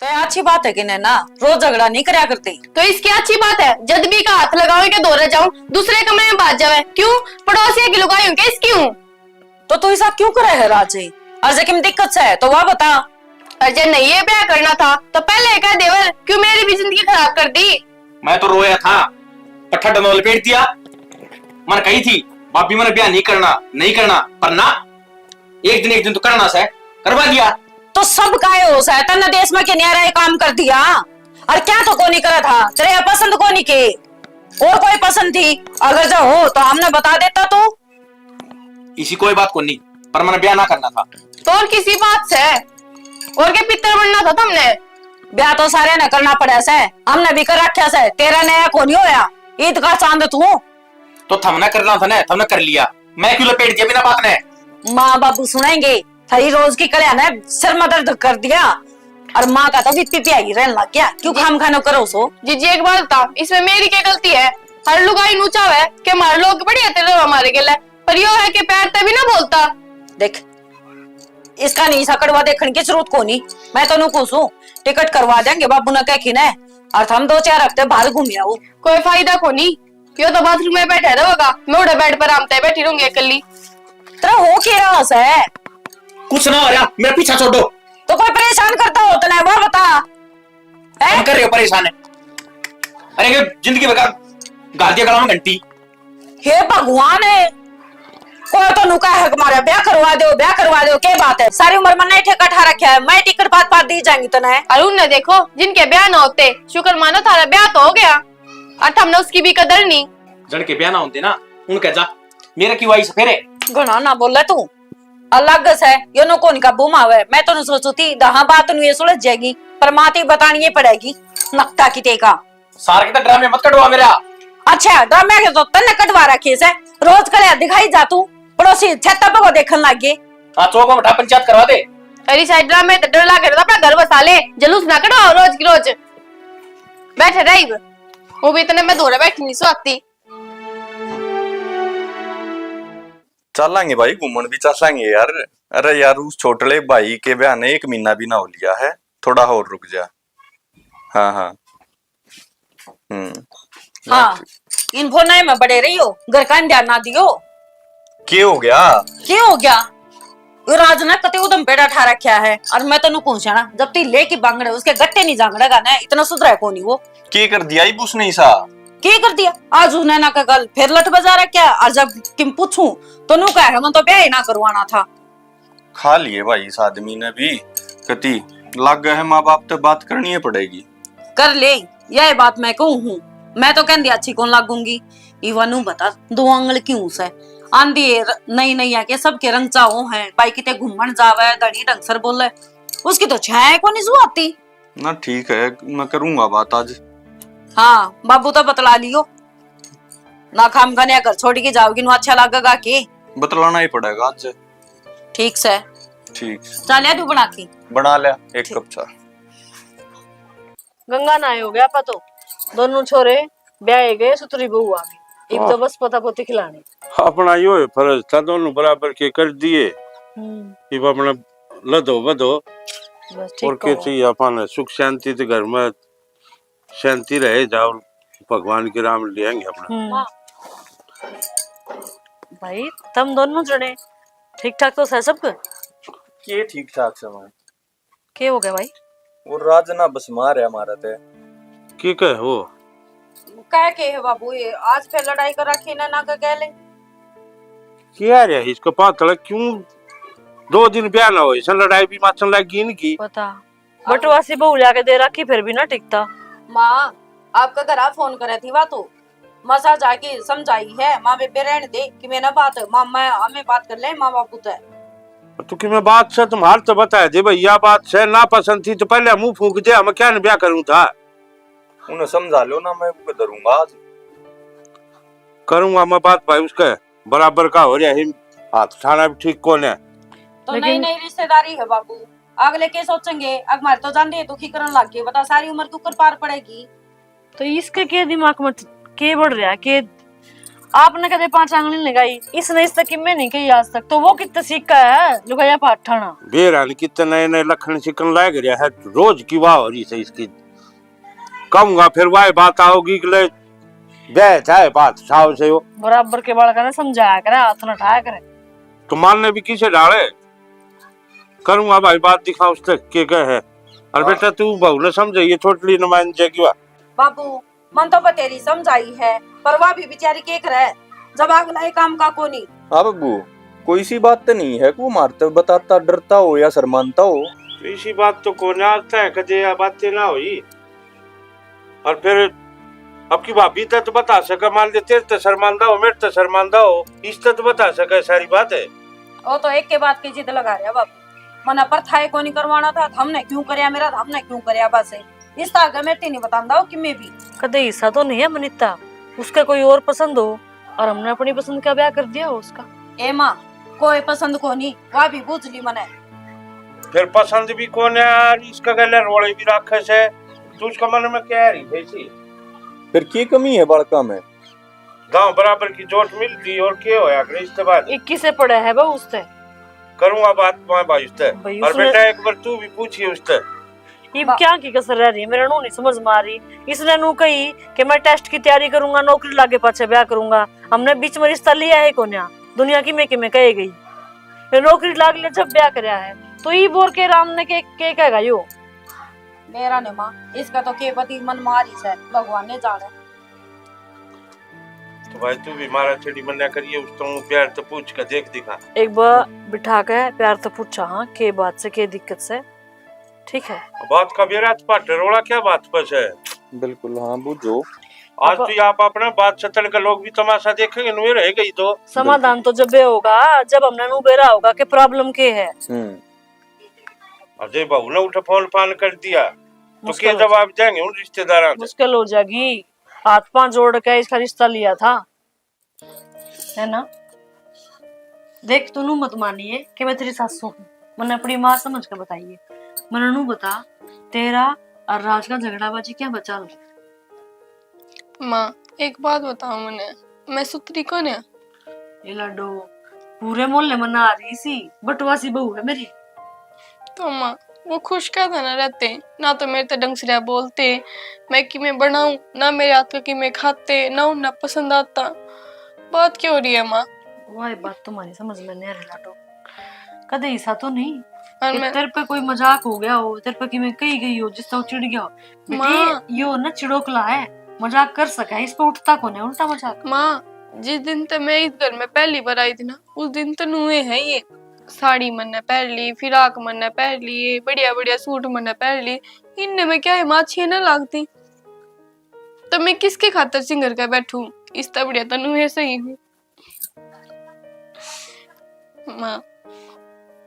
तो अच्छी बात है कि ना रोज झगड़ा नहीं करया करते। तो इसकी अच्छी बात है, जब भी का हाथ लगाओ के दौड़े जाऊं दूसरे कमरे में बात जावे, क्यों पड़ोसी की लुगाई हूं क्या इसकी हूं? तो तू ऐसा क्यों करे है राजे? अजय किम दिक्कत है तो वह बता। अजय नहीं ये ब्याह करना था तो पहले कह देवर, क्यों मेरी भी जिंदगी खराब कर दी? मैं तो रोया था, पट्टा डंडा लपेट दिया। मन कही थी भाभी मैंने ब्याह नहीं करना पर ना, एक दिन तो करना से करवा दिया। तो सब काय हो सा तन्ने देश में के न्यारा काम कर दिया और क्या तो कोनी करा था तेरे पसंद कोनी के और कोई पसंद थी अगर जो हो तो हमने बता देता। तो इसी कोई बात को नहीं पर मैंने ब्याह ना करना था। तो और किसी बात से और के पितर बनना था तुमने? ब्याह तो सारे ने करना पड़ा से, हमने भी कर रखा से, तेरा नया को नहीं होया। ईद का चांद तू तो थमने करना था ना, थमने कर लिया। मैं क्यों लपेट दिया बिना बात ने? माँ बाबू सुनाएंगे थारी रोज की कल्या ने सिर में दर्द कर दिया और माँ का तो वित्ती आई रहने लग गया। क्यों खाम खानो करो सो? जी एक बात था, इसमें मेरी क्या गलती है? हर लुगाई नूचा है कि हमारे लोग बढ़िया तेरे हमारे के लिए, पर यो है कि पैर तभी ना बोलता। देख इसका नहीं सकड़वा देखने की जरूरत को नहीं, मैं तो पूछू टिकट करवा देंगे बाबू ने कह खिना और हम 2-4 हफ्ते बाहर घूम आओ। कोई फायदा को नहीं, यो तो बाथरूम में बैठा रहेगा, मैं उड़े बेड पर आमते बैठी रहूंगी अकेली। तेरा हो क्या रहा है? कुछ ना हो रहा, मेरा पीछा छोड़ दो। तो कोई परेशान करता हो तो ना वो बता। हम कर रहे हो परेशान है? अरे जिंदगी भर गालियां गला में घंटी। हे भगवान है, कोई तो नुका है हमारा ब्याह करवा दो क्या बात है? सारी उम्र में नहीं ठेका ठा रखा है, मैं टिकट पात दी जाएंगी तो ना। अरुण ने देखो जिनके ब्याह ना होते, शुक्र मानो थारा ब्याह तो हो गया और हमने उसकी भी कदर नहीं। जन के ब्याह ना होते ना उनके जा मेरा क्यों आई सफेरे घना ना बोल तू अलग से यो नो कौन का बुमा है। मैं तो सोचू थी दहा बात नु ये सुलझ जाएगी पर माती बतानी पड़ेगी नक्ता की टेका। सार के तो ड्रामे मत कटवा मेरा। अच्छा ड्रामे के तो तन्ने कटवा रखे से रोज करे दिखाई जा तू पड़ोसी छत्ता पे को देखन लग गए। हां चौक में उठा पंचायत करवा दे। अरे साइड ड्रामे तो डर लागे अपना घर बसा ले, जलूस ना कटवाओ रोज की रोज। बैठे रही वो भी इतने में दौड़े बैठी नहीं सोती। चलेंगे भाई घूमन भी चलेंगे यार। अरे यार उस छोटले भाई के ब्याह ने 1 महीना भी ना हो लिया है, थोड़ा और रुक जा। हाँ हाँ हाँ इन्फो नहीं में बड़े रही हो, घर का ध्यान ना दियो। क्या हो गया? राज ने कते उदम पेड़ा ठा रखा है और मैं तेन पूछा ना जब ती लेके बांगड़े उसके गट्टे नहीं जांगड़ेगा ना इतना सुधरा है कोनी वो। क्या कर दिया बूस नहीं सा? क्या कर दिया? आज उसने ना कल फिर लट बजा रखा और जब किम पूछूं तो नु कह मैं तो ब्याह ही ना करवाना था। खा लिए भाई इस आदमी ने भी, कति लग गए है माँ बाप तो बात करनी है पड़ेगी। कर ले यह बात मैं कहूँ हूँ, मैं तो कहती अच्छी कौन लागूंगी। इवानू बता 2 आंगल क्यों से आंधी नहीं आके सबके रंग चाहो है भाई किते घूमन जावे धनी ढंग सर बोले उसकी तो छाया को नहीं जुआती ना। ठीक है मैं करूंगा बात आज। हाँ बाबू तो बतला लियो ना खाम खाने घर छोड़ के जाओगी नु अच्छा लगेगा के बतलाना ही पड़ेगा आज। ठीक से ठीक चल तू बना के बना लिया 1 कप चाय। गंगा नहाए हो गया पतो, दोनों छोरे ब्याह गए, सुतरी बहू आ गई, एक तो बस पता पोती खिलाने। अपना यो है फर्ज था, दोनों बराबर के कर दिए। इब अपना लदो बदो और के चाहिए अपन सुख शांति तो घर में शांति रहे जाओ, भगवान के राम ले आएंगे अपना। भाई तुम दोनों जने ठीक ठाक तो है सब? ये ठीक ठाक समय क्या हो गया भाई? वो राज ना बस मार है हमारा ते की कहे हो कह के है बाबू ये आज फिर लड़ाई कर रखी ना कह ले क्या रे इसको पता क्यों 2 दिन ब्याह ना हो सन लड़ाई भी माचन लगी इनकी पता बटवासी बहू लाके दे रखी फिर भी ना टिकता। माँ आपका घर फोन करे थी बात मसा जाके समझाई है माँ बेबे रहने दे कि मैं ना बात माँ मैं हमें बात कर ले माँ बापू तो कि मैं बात से तुम्हारे तो बताया दे भैया बात से ना पसंद थी तो पहले मुंह फूंक दे, मैं क्या ब्याह करूं था। उन्हें समझा लो ना, मैं करूंगा आज करूंगा मैं बात भाई उसके बराबर का हो रहा है, हाथ उठाना भी ठीक कौन है। तो नई रिश्तेदारी है बाबू, अगले के सोचेंगे हमारे तो जान दुखी करने लग गए, बता सारी उम्र दुख कर पार पड़ेगी। तो इसके के दिमाग में के बढ़ रहा है के आपने कदे 5 आंगली लगाई, इसने इस तक में नहीं कही आज तक, तो वो कितना सीखा है लुगाया पाठाना। बेरान कितने नए नए लखन चिकन लाग रहा है, रोज की वाह हो रही है इसकी। कहूंगा फिर वह बात आओगी कि ले बे चाहे बात साव से हो। बराबर के बालका ने समझाया करे, हाथ न उठाया करे। तो मानने भी किसे डाले, करूंगा भाई बात दिखा उस तक के कह है। और बेटा तू बहू ने समझे ये छोटली नुमाइंदे की बात। बाबू मन तो बतेरी समझाई है, पर वह भी बेचारी के करे जब अगला काम का कोनी। हाँ बब्बू, कोई सी बात तो नहीं है को मारते बताता डरता हो या शर्मानता हो। तो इसी बात तो कौन आता है कदे या बातें ना हुई। और फिर अब की भाभी तो बता सका, मान ले तेरे तो शर्मांदा हो, मेरे तो शर्मांदा हो, इस तो बता सका सारी बात है। वो तो एक के बाद की जिद लगा रहा बाबू, मना पर था को नहीं करवाना था, हमने क्यों करया मेरा, हमने क्यों करया, बस इस तरह मैं नहीं बतांदा कि मैं भी कदे हिस्सा तो नहीं है मनीता, उसका कोई और पसंद हो और हमने अपनी पसंद का ब्याह कर दिया हो उसका। ए माँ कोई पसंद को नहीं, वह भी पूछ ली मने। फिर पसंद भी कौन है यार, इसका गले रोड़े भी राक्षस है, तू उसका मन में क्या रही थी। फिर की कमी है बड़का में, गांव बराबर की जोट मिलती और क्या होया करे इसके बाद। 21 से पड़ा है बहु उससे, करूंगा बात मैं भाई उससे। भाई और उसने- बेटा एक बार तू भी पूछिए उससे। ये क्या की कसर रह रही है, मेरा नो नहीं समझ में आ रही। इसने नु कही कि मैं टेस्ट की तैयारी करूंगा, नौकरी लागे पाछे ब्याह करूंगा, हमने बीच में रिश्ता लिया है कोन्या, दुनिया की में कहे गई ये नौकरी लाग ले जब ब्याह करया है, तो ये बोर के राम ने के कहेगा यो मेरा ने माँ इसका तो के पति मन मारी है, भगवान ने जाने। तो भाई तू भी मारा छड़ी मन्ना करिए उस तो प्यार तो पूछ कर देख दिखा। एक बार बिठा के प्यार तो पूछा, हाँ के बात से के दिक्कत से, ठीक है। बात का बेरा पाट रोड़ा क्या बात बस है। बिल्कुल हाँ बुझो। आज तो आप अपना बात सतन का लोग भी तमाशा देखेंगे, नुए रह गई तो समाधान तो जब होगा जब हमने नु बेरा होगा कि प्रॉब्लम के है। अजय बहू ने उठा फोन फान कर दिया तो मुश्किल क्या जवाब देंगे उन रिश्तेदारों से। मुश्किल हो जाएगी, हाथ पांव जोड़ के इसका रिश्ता लिया था, है ना। देख तू नु मत मानिए कि मैं तेरी सासू हूँ, मैंने अपनी माँ समझ कर बताइए। मैंने नु बता तेरा और राज का झगड़ाबाजी क्या बचा लो। माँ एक बात बताओ मैंने, मैं सुतरी कौन है? ये लड्डू पूरे मोहल्ले में ना आ रही सी बटवासी बहू है मेरी। तो माँ वो खुश क्या था ना रहते, ना तो मेरे तो ढंग से रह बोलते, मैं कि मैं बनाऊं ना मेरे हाथ का कि मैं खाते ना उन्हें पसंद आता। बात क्यों हो रही है माँ? वही बात तुम्हारी समझ में नहीं आ रही लाडो, कदे ऐसा तो नहीं और कि मैं तेरे पे कोई मजाक हो गया हो, तेरे पे कि मैं कही गई हो जिससे वो चिढ़ गया हो। माँ। बेटे यो ना चिड़ोकला है, मजाक कर सका, इस पे उठता कौन है उल्टा मजाक। माँ जिस दिन तक मैं इस घर में पहली बार आई थी ना, उस दिन तो नुए है ये साड़ी मैंने पहन ली, फिराक मैंने पहन ली, बढ़िया बढ़िया सूट मैंने पहन ली, इनने में क्या है माँ अच्छी ना लगती, तो मैं किसके खातर सिंगर का बैठूं, इस तरह बढ़िया तो नुए सही हूँ। माँ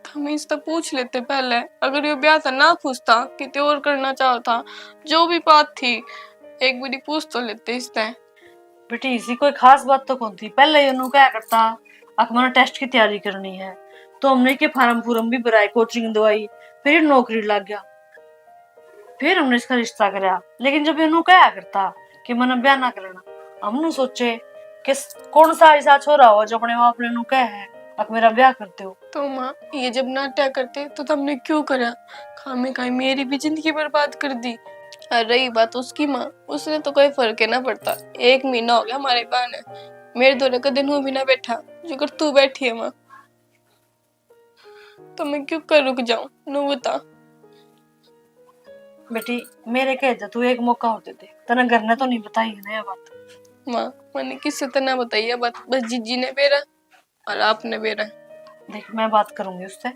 हम इस तरह पूछ लेते पहले, अगर ये ब्याह था ना खुश था कितने और करना चाहो था, जो भी बात थी एक बारी पूछ तो लेते इस तरह। बेटी इसी कोई खास बात तो कौन थी, पहले ये क्या करता अकमना टेस्ट की तैयारी करनी है तो हमने के फार्म फूरम भी भराए, कोचिंग दवाई, फिर नौकरी लग गया, फिर हमने इसका रिश्ता कराया। लेकिन जब ये क्या करता कि मैंने ब्याह ना करना, हमने सोचे कि कौन सा ऐसा छोरा हो जो अपने माँ अपने कह है अब मेरा ब्याह करते हो। तो माँ ये जब नाट्य करते तो तुमने क्यों करा, खामे खाई मेरी भी जिंदगी बर्बाद कर दी। और रही बात उसकी माँ, उसने तो कोई फर्क है ना पड़ता, 1 महीना हो गया हमारे बहन मेरे दौरे का दिन हो भी ना बैठा जो कर तू बैठी है माँ, तो मैं क्यों कर रुक जाऊं, नु बता। बेटी मेरे कह दे तू एक मौका और दे दे, तेने घर ने तो नहीं बताई है ना ये बात। माँ मैंने किससे तो ना बताई है बात, बस जीजी ने बेरा और आपने बेरा। देख मैं बात करूंगी उससे,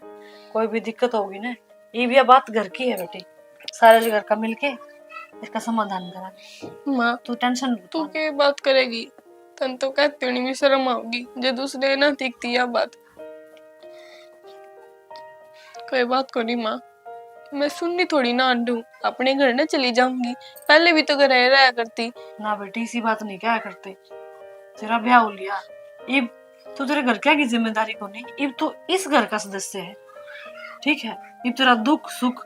कोई भी दिक्कत होगी ना, ये भी बात घर की है बेटी, सारे घर का मिलके इसका समाधान करा। माँ तू टेंशन तू क्या बात करेगी, तन तो कहती हूँ भी शर्म आओगी जो दूसरे ना दिखती है बात। कोई बात को नहीं माँ, मैं सुननी थोड़ी ना अंडू, अपने घर ना चली जाऊंगी, पहले भी तो घर रहा करती ना बेटी, इसी बात नहीं क्या करते, तेरा ब्याह हो लिया, इब तो तेरे घर क्या की जिम्मेदारी को नहीं, इब तो इस घर का सदस्य है, ठीक है। इब तेरा दुख सुख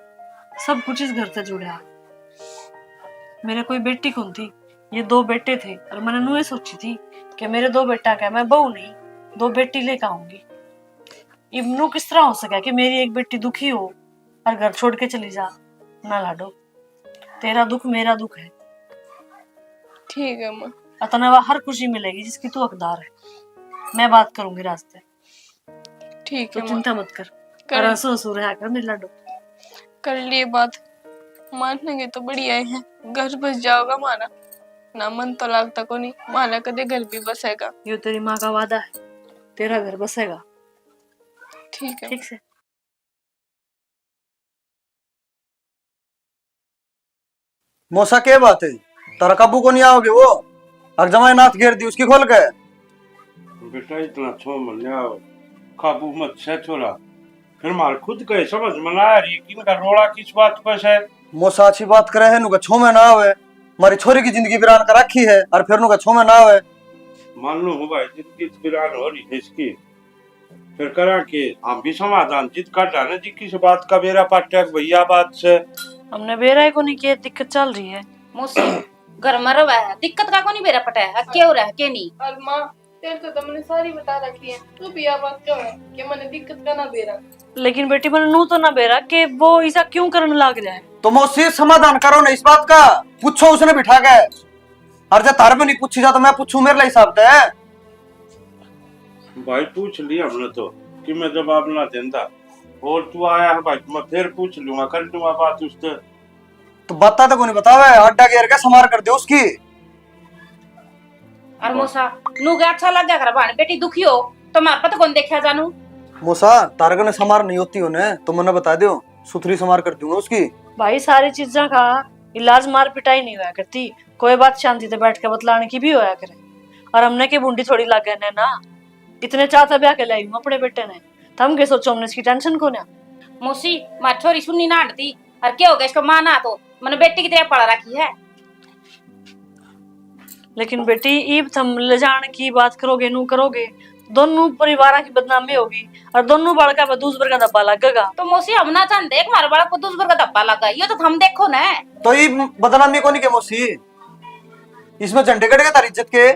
सब कुछ इस घर से जुड़ा। मेरे कोई बेटी कौन थी, ये 2 बेटे थे और मैंने नुए सोची थी कि मेरे 2 बेटा का मैं बहू नहीं 2 बेटी लेकर आऊंगी। इब्नू किस तरह हो सका कि मेरी एक बेटी दुखी हो और घर छोड़ के चली जा। ना लाडो, तेरा दुख मेरा दुख है। ठीक है माँ। अतनवा हर खुशी मिलेगी जिसकी तू हकदार है। मैं बात करूंगी रास्ते। ठीक तो है माँ। चिंता मत कर। कर- और हंसो हंसो रहा कर मेरे लाडो। कर लिए बात, मानेंगे तो बढ़िया है। घर बस जाओगा हमारा, ना मन तो लगता को नहीं, माना कदे घर भी बसेगा। ये तेरी माँ का वादा है, तेरा घर बसेगा। ठीक है। ठीक से। मौसा के बात है, तारा काबू को नहीं आओगे वो और जमाई नाथ घेर दी उसकी खोल के। बेटा इतना छो मन आओ काबू मत से छोरा, फिर मार खुद के समझ में ना आ रही कि इनका रोड़ा किस बात पर है। मौसा अच्छी बात करे है, नुका छो में ना आवे। मारी छोरी की जिंदगी वीरान कर रखी है और फिर नुका छो में ना आवे। मान लो हो भाई जिंदगी वीरान हो रही है इसकी, फिर करा के हम भी समाधान जिद कर जाने जी किस बात का बेरा पाटक भैया बात से। हमने बेरा को नहीं किया, दिक्कत चल रही है। मौसी घर में रवा है, दिक्कत का को नहीं बेरा पटा है, क्यों रहा के नहीं। और माँ तेरे तो मैंने सारी बता रखी है, तू भी आ बात क्यों है कि मैंने दिक्कत का ना बेरा। लेकिन बेटी मैंने नू तो ना बेरा कि वो ऐसा क्यों करने लग जाए। तो मौसी समाधान करो ना इस बात का, पूछो उसने बिठा के। और जब तार में नहीं पूछी जा तो मैं पूछूं, मेरे लिए हिसाब है। भाई पूछ लिया हमने तो कि मैं जवाब ना देता, और तू आया है भाई मैं फिर पूछ लूंगा, कर लूंगा बात उससे। तो बता तो को नहीं बतावे, अड्डा घेर के समार कर दे उसकी। और मौसा नू के अच्छा लग गया कर भाण बेटी दुखी हो तो मार पता कौन देखा जानू। मौसा तारक ने समार नहीं होती उन्हें तो मैंने बता दियो, सुथरी समार कर दूंगा उसकी। भाई सारी चीजा का इलाज मार पिटाई नहीं हुआ करती, कोई बात शांति से बैठ के बतलाने की भी होया करे। और हमने की बूंदी थोड़ी लागे ने ना, इतने चाहता ब्याह के लाई हूं अपने बेटे ने, तो हम के सोचो हमने इसकी टेंशन को ना। मौसी मार छोरी सुननी ना हटती और क्या हो गया इसको मां ना तो मैंने बेटी की तरह पढ़ा रखी है। लेकिन बेटी ईब तुम ले जाने की बात करोगे नू करोगे, दोनों परिवार की बदनामी होगी और दोनों बालका पर दूसरे का धब्बा लगेगा। तो मौसी हम ना चाहते हमारे बालक को दूसरे का धब्बा लगा, ये तो हम देखो ना। तो ये बदनामी को नहीं के मौसी, इसमें झंडे कटेगा तारी इज्जत के।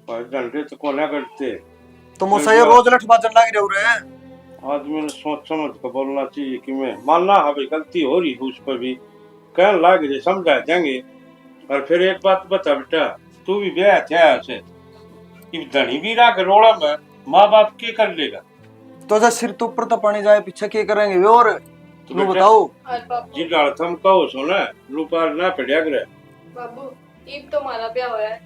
भाई घंटे तो कोना करते, तो मौसा ये रोज लठ बाजन लाग रहे हैं। आदमी ने सोच समझ कर बोलना चाहिए कि मैं मानना है भाई गलती हो रही है उस पर भी, कहने लाग रहे समझा देंगे। और फिर एक बात बता बेटा, तू भी ब्याह थे से धनी भी रहा रोड़ा में माँ बाप के कर लेगा। तो जब सिर तो ऊपर तो पानी जाए पीछे क्या करेंगे वे। और तो तुम बताओ और बाबू जी डाल थम कहो सो ना रूपार ना पड़िया करे। बाबू ईब तो हमारा ब्याह होया है,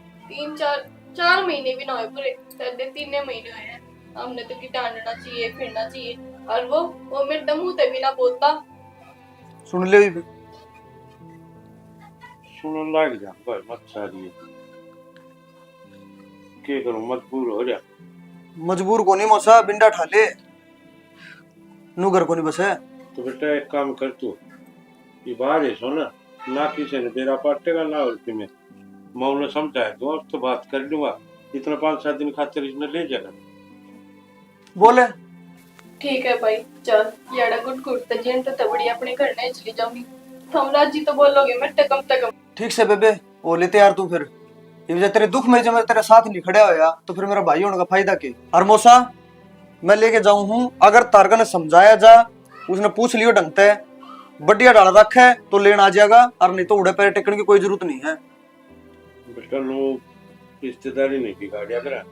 4 महीने भी ना हुए पूरे, 3 महीने हुए हैं। हमने तो डांटना चाहिए फिरना चाहिए, और वो मेरे तो मुंह ते भी ना बोलता। सुन ले भी। सुन लग जा भाई मत सारी के करूं, मजबूर हो जा। मजबूर को नहीं मौसा, बिंडा ठाले नू घर को नहीं बस है। तो बेटा एक काम कर तू, ये बाहर है सो ना किसी ने बेरा पाटेगा ना और तुम्हें मौन समझाए दो तो बात कर लूंगा। इतना 5-7 दिन खातिर इसने ले जाना। बोले ठीक है भाई चल, याड़ा गुट गुट ते जेंट ते बड़ी अपने घर नहीं चली जाऊंगी, तुम राजी तो बोलोगे मैं टकम टकम। ठीक से बेबे वो लेते यार तू। फिर ये तेरे दुख में जब मैं तेरे साथ नहीं खड़े होया तो फिर मेरा भाई होने का फायदा के। और मौसा मैं लेके जाऊं हूँ, अगर तारका ने समझाया जा, उसने पूछ लियो ढंग से बढ़िया डाल रखा है तो लेना आ जाएगा, और नहीं तो उड़े पैर टेकने की कोई जरूरत नहीं है। बेटा लोग रिश्तेदारी नहीं बिगाड़िया करा,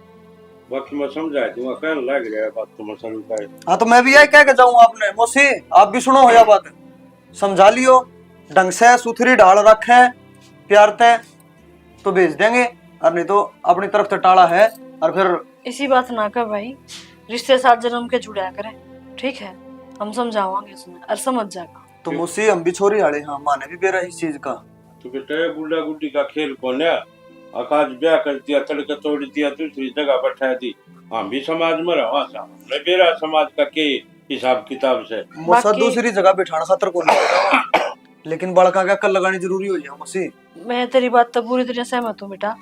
बाकी मैं समझा दूंगा, कहने लग रहा है बात तो मैं समझ। हाँ तो मैं भी यही कह के जाऊँ आपने मौसी, आप भी सुनो होया बात, समझा लियो ढंग से, सुथरी ढाल रखे प्यार ते तो भेज देंगे, और नहीं तो अपनी तरफ से टाला है। और फिर इसी बात ना कर भाई, रिश्ते साथ जन्म के जुड़ा करें, ठीक है हम समझावांगे उसमें और समझ जाएगा। तो मुझसे हम भी छोरी हाले, हाँ माने भी बेरा इस चीज का। तो बेटा गुड्डा गुड्डी का खेल कौन है, आकाश ब्याह कर दिया, तड़का तोड़ दिया, दूसरी जगह बैठा दी, हम भी समाज में रहा मैं बेरा समाज का के हिसाब किताब से मौसा दूसरी जगह बैठाना खातर को नहीं, लेकिन बड़का क्या कल लगानी जरूरी हो जाए मौसी। मैं तेरी बात तो पूरी तरह सहमत हूँ बेटा,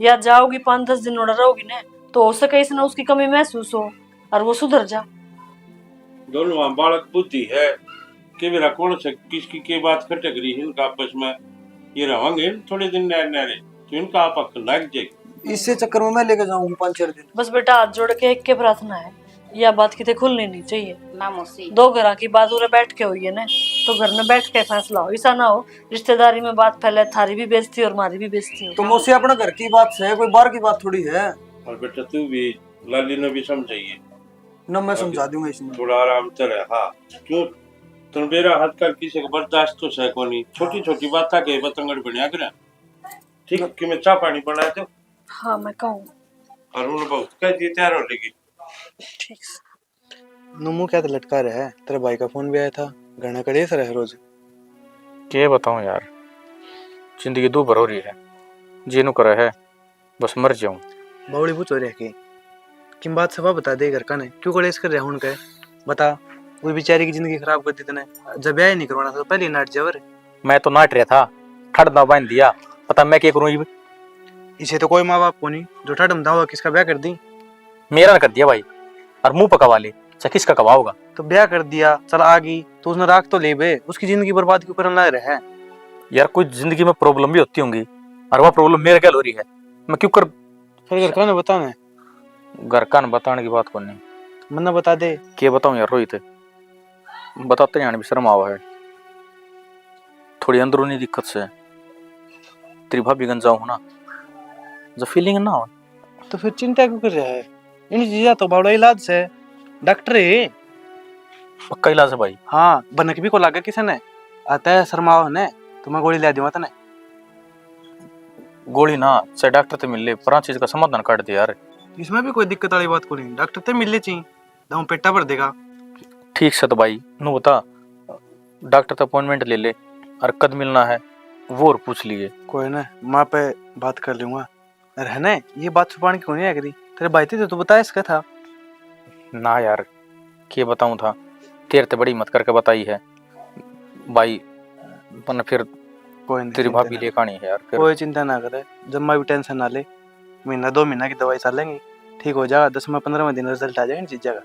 या जाओगी 5-10 दिन और रहोगी ना तो हो सके इसने उसकी कमी महसूस हो और वो सुधर जा। दोनों बालक बुद्धि है कि मेरा कौन से किसकी के बात खटक रही है इनका आपस में, ये रहेंगे थोड़े दिन नहरे तो इनका आपस लग जाएगी। इससे चक्कर में मैं लेके जाऊंगा 5-4 दिन। बस बेटा हाथ जोड़ के एक के प्रार्थना है, यह बात कितने खुलनी नहीं चाहिए ना मौसी। दो घर की बात उरे बैठ के हुई है ना, तो घर में बैठ के फैसला हो, ऐसा ना हो रिश्तेदारी में बात फैले, थारी भी बेइज्जती और हमारी भी बेइज्जती हो। तो मौसी अपने घर की बात है, कोई बाहर की बात थोड़ी है। और बेटा तू भी लाली ने भी समझाइए ना मैं समझा दूंगा इसमें। थोड़ा आराम से रह। हाँ क्यों तुम मेरा हाथ कर किसी को बर्दाश्त तो है को नहीं, छोटी छोटी बात के बतंगड़ बढ़िया करे। ठीक कि मैं चाय पानी बना दो। हाँ मैं कहूँ। और उन्हें बहुत कह दिए तैयार हो लेगी। ठीक से। नुमू क्या तो लटका रहा है, तेरे भाई का फोन भी आया था, घना कड़े से रहे रोज। क्या बताऊं यार, जिंदगी दो भर हो रही है, जीनू करे है बस मर जाऊं। बावड़ी पूछ हो रही है किन बात सभा बता दे घर का ने क्यों कलेश कर रहा हूं उनके बता। वो बेचारी की जिंदगी खराब कर दी तूने, जब ब्याह नहीं करवाना था पहले नाट जावर। मैं तो नाट रहा था, ठड़ दाव बांध दिया, पता मैं क्या करूं। इसे तो कोई माँ बाप को नहीं जो ठडम दावा किसका ब्याह कर दी। मेरा न कर दिया भाई, और मुंह पकवा ले, किसका कवा होगा। तो ब्याह कर दिया, चल आ गई तो उसने राख तो ले बे, उसकी जिंदगी बर्बाद क्यों करने लग रहा है। यार कुछ जिंदगी में प्रॉब्लम भी होती होंगी, और वह प्रॉब्लम मेरे क्या हो रही है, मैं क्यों कर। फिर घर का ने बताना, घर का न बताने की बात को नहीं, मन्ना बता दे। क्या बताऊं यार रोहित, बताते जाने भी शर्म आवा है, थोड़ी अंदरूनी दिक्कत से तेरी भाभी गंजा हूं ना, जो फीलिंग ना हो। तो फिर चिंता क्यों कर रहा है, इन चीजा तो बड़ा इलाज से डॉक्टर है। पक्का इलाज है भाई। हाँ बनक भी को लागा किसी ने आता है शर्माओ ने, तो मैं गोली ले दूंगा तने। गोली ना से डॉक्टर से मिल ले, पर चीज का समाधान काट दे यार। इसमें भी कोई दिक्कत वाली बात को नहीं, डॉक्टर से मिलने चाहिए, दम पेटा भर देगा। ठीक से तो भाई नु बता, डॉक्टर से अपॉइंटमेंट ले ले, और कद मिलना है वो और पूछ लिए। कोई ना माँ पे बात कर लूंगा। रहने ये बात छुपाने की नहीं करी, तेरे भाई थे तो बता इसका था ना यार, क्या बताऊं था, तेरे ते बड़ी मत करके बताई है भाई, वरना फिर कोई नहीं तेरी भाभी ले कहानी है यार फिर। कोई चिंता ना करे, जब मैं भी टेंशन ना ले, महीना 2 महीना की दवाई चलेंगी, ठीक हो जाएगा, 10 में 15 दिन रिजल्ट आ जाएगा इन चीज का।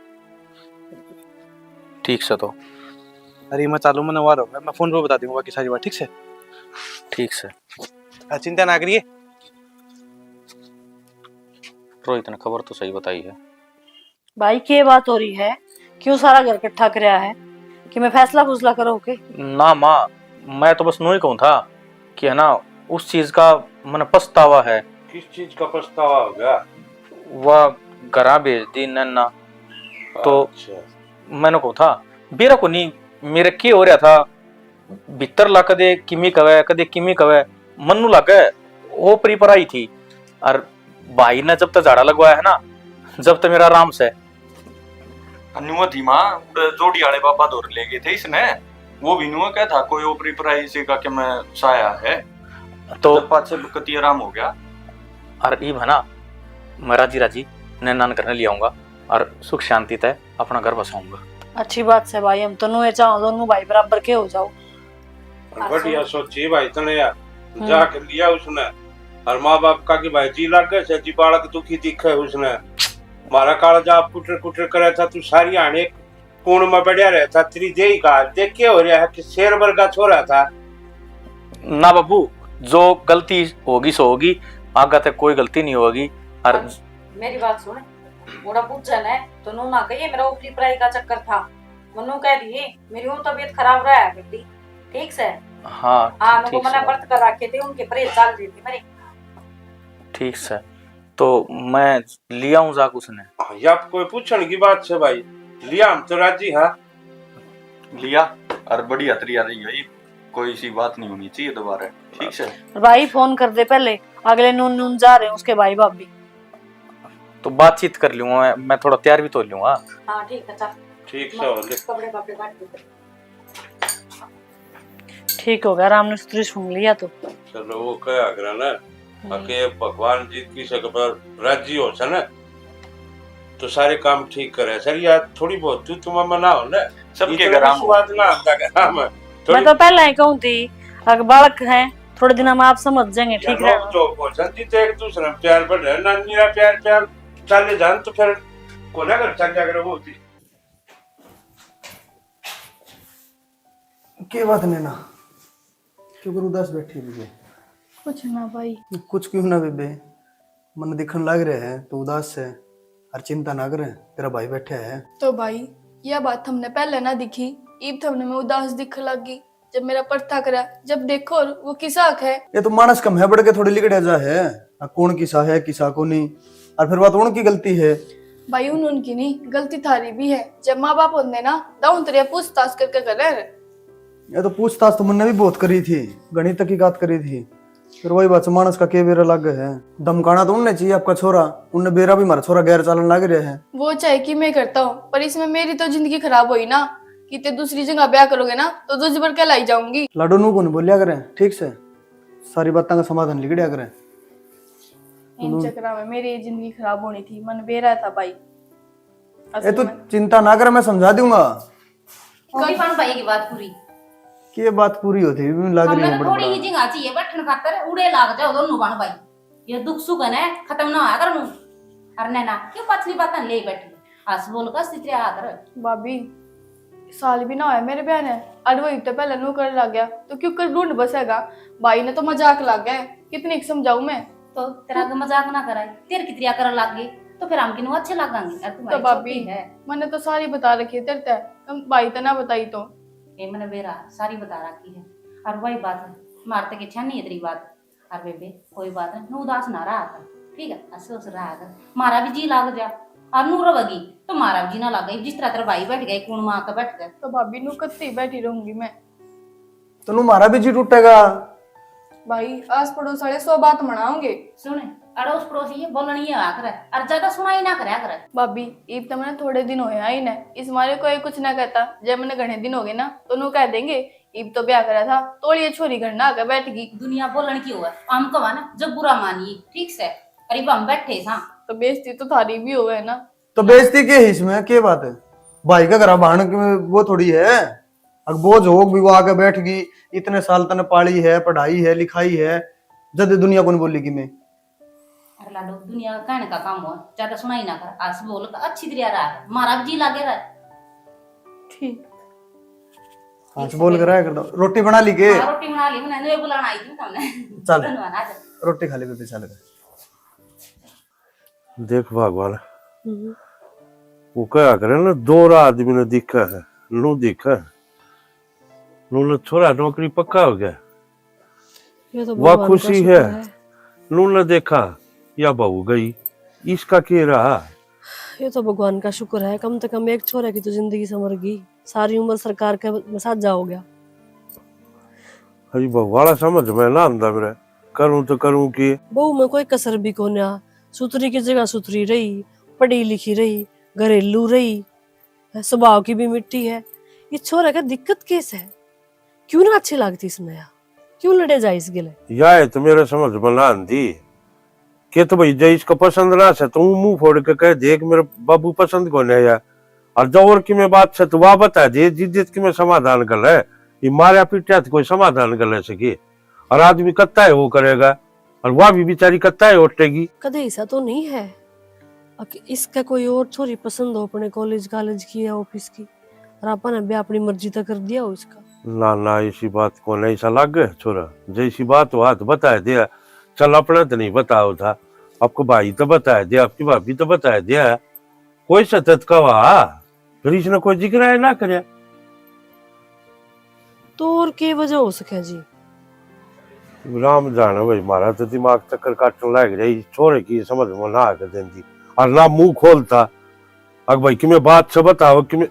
ठीक से तो अरे मैं चालू मैंने वार होगा, मैं फोन पर बता दूंगा बाकी सारी बात। ठीक से ठीक से। चिंता ना करिए। रोहित ने खबर तो सही बताई है। भाई क्या बात हो रही है, क्यों सारा घर इकट्ठा कराया है कि मैं फैसला फुसला करो के। ना माँ, मैं तो बस नू ही कहूँ था कि है ना, उस चीज का मन पछतावा है। किस चीज का पछतावा हो गया। वह घरा भेज दी नन्ना, तो अच्छा। मैंने कहा था बेरा को नहीं, मेरे क्या हो रहा था भीतर ला, कदे किमी कवे मन्नू लगे वो परी पर आई थी, और भाई ने जब तक झाड़ा लगवाया है ना, जब तक मेरा आराम से अनुआ थी माँ जोड़ी वाले बाबा दौर ले गए थे इसने, वो भी नुआ क्या था कोई ओपरी प्राइस से का कि मैं साया है, तो पाँच से बकती आराम हो गया। और ई भना मैं राजी राजी नैनान करने ले आऊंगा, और सुख शांति तय अपना घर बसाऊंगा। अच्छी बात से भाई, हम तो नुए चाहो दोनों भाई बराबर के हो जाओ। बढ़िया सोची भाई तने यार, जाके लिया उसने, और माँ बाप का कि भाई जी लग गए जी, बालक दुखी दिखे उसने, मारा काला जा कुटर कुटर करे था, तू सारी आने कोण में बढ़िया रहता, तेरी देही का देख के हो रहा है कि शेर वर्गा छोरा था ना बाबू, जो गलती होगी सो होगी, आगे तक कोई गलती नहीं होगी। और मेरी बात सुन, मोड़ा पूछन है तो नू ना कहिए मेरा ऊपरी पढ़ाई का चक्कर था, मनु कह दिए मेरी वो तबीयत खराब रहा है बेटी। ठीक से हाँ मेरे को मैंने व्रत कर रखे थे, उनके परहेज चल रही थी मेरे। ठीक से, तो मैं लिया हूँ जाक उसने। या कोई पूछने की बात है भाई, लिया हम तो राजी। हाँ लिया और बढ़िया तरिया रही है, कोई सी बात नहीं होनी चाहिए दोबारा। ठीक से भाई फोन कर दे पहले, अगले नून नून जा रहे हैं उसके भाई भाभी, तो बातचीत कर लूंगा मैं थोड़ा तैयार भी तो लूंगा। हाँ ठीक है, चल ठीक से कपड़े कपड़े काट दे। ठीक हो गया, राम ने स्त्री सुन लिया तो। चलो वो क्या आग्रह ना, अके भगवान जी की सकर राजी हो ना, तो सारे काम ठीक करे सर। यार थोड़ी बहुत तू तुम मनाओ ना, सबके घर आम बात ना आता है। मैं तो पहले ही कहूँ थी, अगर बालक है थोड़े दिन में आप समझ जाएंगे। ठीक है जो पसंद तो एक दूसरे में प्यार बढ़ रहा है, मेरा प्यार प्यार चले जान तो फिर को ना कर चल जाकर वो होती। क्या बात नैना, क्यों कर उदास बैठी है? कुछ ना भाई। कुछ क्यों ना बेबे, मन दिखने लग रहे हैं तो उदास है। और चिंता ना करे, तेरा भाई बैठा है। तो भाई यह बात हमने पहले ना दिखी, ईब हमने में उदास दिख लगी जब मेरा पर्था करा। जब देखो और वो किसा हक है। ये तो मानस कम है बढ़ के थोड़ी लिखड़ा जा है। कौन किसा है किसा को नहीं, और फिर बात उनकी गलती है। भाई उनकी नहीं, गलती थारी भी है। जब माँ बाप होते ना दाऊं तेरे पूछताछ करके करे। ये तो पूछताछ तो मैंने भी बहुत करी थी, गणित तहकीकात करी थी। फिर वही बात, मानस का के बेरा लग है। धमकाना तो उनने चाहिए आपका छोरा, उनने बेरा भी मारा छोरा गैर चालन लग रहे हैं। वो चाहे कि मैं करता हूँ, पर इसमें मेरी तो जिंदगी खराब हुई ना। कि ते दूसरी जगह ब्याह करोगे ना तो तुझ पर क्या लाई जाऊंगी। लाडो नू को नहीं बोलिया करें, ठीक से सारी बातों का समाधान लिखड़िया करें। इन चक्करों में मेरी जिंदगी खराब होनी थी, मन बेरा था भाई। ये तो चिंता ना कर, मैं समझा दूंगा कभी भाई की बात पूरी कि ये बात पूरी होती है। लग रही है हमने थोड़ी ही जगह चाहिए बैठन खातर, उड़े लाग जाओ दोनों बन भाई। ये दुख सुख है ना खत्म ना होया कर। अरे ना क्यों पछली बात ले बैठी, हंस बोल का स्थिति आ कर। भाभी साल भी ना होया मेरे बहन है, और वही तो पहले नू कर लग गया तो क्यों कर ढूंढ बसेगा। भाई ने तो मजाक लग गया, कितनी समझाऊं मैं। तो तेरा तो मजाक ना कराए, तेरे की त्रिया कर लाग गई तो फिर हम किनु अच्छे लगेंगे। तो भाभी मैंने तो सारी बता रखी है तेरे ते, भाई तो ना बताई तो। ये मैंने बेरा सारी बता रखी है। और वही बात मारते की इच्छा नहीं है तेरी बात। और बेबे कोई बात नहीं, नू उदास ना रहा था, ठीक है अस रहा था। मारा भी जी लाग जा और नू रवगी तो मारा भी जी ना लग गई। जिस तरह तेरा भाई बैठ गए कौन माँ का बैठ गए। तो भाभी नू कत्ती बैठी रहूंगी मैं। तो नू मारा भी जी टूटेगा। भाई आस पड़ोस वाले 100 बात मनाओगे। सुने अड़ोस पड़ोसी ये बोलनी है आकर और ज्यादा सुनाई ना करे आकर। भाभी ईब तो मैंने थोड़े दिन होए आई ना, इस मारे कोई कुछ ना कहता। जब मैंने घने दिन हो गए ना तो नू कह देंगे ईब तो ब्याह करा था, तो ये छोरी घर ना आकर बैठ गई। दुनिया बोलन की हुआ हम कहा ना जब बुरा मानिए, ठीक से अरे हम बैठे था तो बेइज्जती तो थारी भी हो है ना। तो बेइज्जती के इसमें क्या बात है? भाई का घर बहन वो थोड़ी है। अगर बोझ हो विवाह के बैठ गई, इतने साल तने पाली है, पढ़ाई है, लिखाई है, जद दुनिया को नहीं बोलेगी मैं। अरे लाडो दुनिया का कहने का काम हो, ज्यादा सुनाई ना कर। आज बोल का अच्छी तरह रहा, मारा भी जी लागे रहा। ठीक आज बोल कर कर दो। रोटी बना ली के? हाँ, रोटी बना ली मैंने, ये बुलाना आई थी तुमने। चल धन्यवाद आ जा। रोटी खा ली बेबे, चल देख भगवान, वो क्या करे ना, दो आदमी ने दिखा है, नू दिखा है, नू ने छोरा नौकरी पक्का हो गया, ये तो वह भगवान का खुशी शुक्र है। नू ने देखा या बहू गई, इसका क्या रहा? ये तो भगवान का शुक्र है, कम से कम एक छोरे की तो जिंदगी संवर गई। सारी उम्र सरकार के साथ जा हो गया। अरे भगवान समझ में ना आंदा मेरे, करूं तो करूं की। बहू में कोई कसर भी को ना, सुथरी की जगह सुथरी रही, पढ़ी लिखी रही, घरेलू रही, स्वभाव की भी मिट्टी है। ये छोरा का दिक्कत कैस है? क्यों ना अच्छी लगती इसमें यार? क्यों लड़े जाए इस गिले? या तो मेरे समझ में ना आंदी के तो भाई जय इसको पसंद ना से तू मुंह फोड़ के कह देख मेरे बाबू पसंद को नहीं है। और जो और की मैं बात से तो वह बता दे जिद्दत की मैं समाधान कर है। ये मारा पीटा तो कोई समाधान कर ले सके, और आदमी कत्ता है वो करेगा, और वह भी बेचारी कत्ता है उठेगी। कदे ऐसा तो नहीं है इसका कोई और छोरी पसंद हो अपने कॉलेज की या ऑफिस की, और आपने भी अपनी मर्जी तक कर दिया हो इसका? ना ना ऐसी बात को नहीं सा लग छोरा, जैसी बात हुआ तो बता दिया। चल अपना तो नहीं बताओ था, आपको भाई तो बताया दिया, आपकी भाभी तो बताया दिया, कोई सतत कहा फिर इसने कोई जिक्र है ना करे तो और क्या वजह हो सके जी? राम जाने भाई, मारा तो दिमाग चक्कर काटने लग रही छोरे की समझ में ना आकर देती, और ना मुंह खोलता। अब भाई कि मैं बात से बताओ कि मैं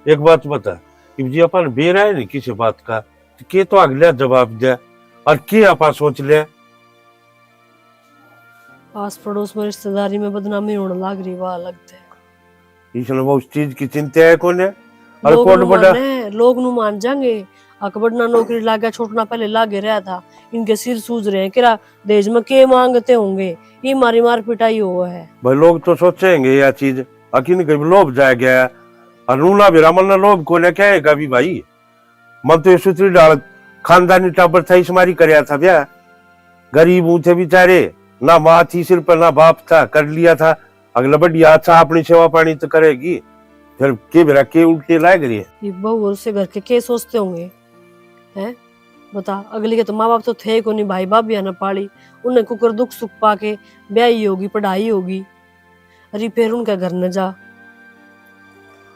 एक बात बता कि जी अपन बेरा है नहीं किसी बात का, तो के तो अगले जवाब दे, और के अपन सोच ले। आस पड़ोस में रिश्तेदारी में बदनामी होने लग रही, वाह लगता है। इसने वो उस चीज की चिंता है कौन है? और लोग कौन नु बड़ा माने, लोग नु मान जाएंगे। अकबरना नौकरी लागा छोटना पहले लागे रहा था, इनके सिर सूझ रहे हैं किरा देश में के मांगते होंगे, ये मारी मार पिटाई हुआ है। भाई लोग तो सोचेंगे यह चीज, अकिन कभी लोभ जाए गया, और नूना भी रमन लोभ को ने कहेगा भी भाई मन तो ये सूत्री डाल खानदानी टाबर था, इस मारी करया था ब्याह, गरीब ऊंचे बेचारे, ना माँ थी सिर पर ना बाप था, कर लिया था। अगला बढ़िया अच्छा अपनी सेवा पानी तो करेगी, फिर के बेरा के उल्टे लाए करिए। ये बहू और से घर के सोचते होंगे हैं? बता, अगली के तो माँ बाप तो थे को नहीं, भाई बाप भी ना पाली, उन्हें कुकर दुख सुख पाके ब्याही होगी, पढ़ाई होगी, अरे फिर उनका घर न जा।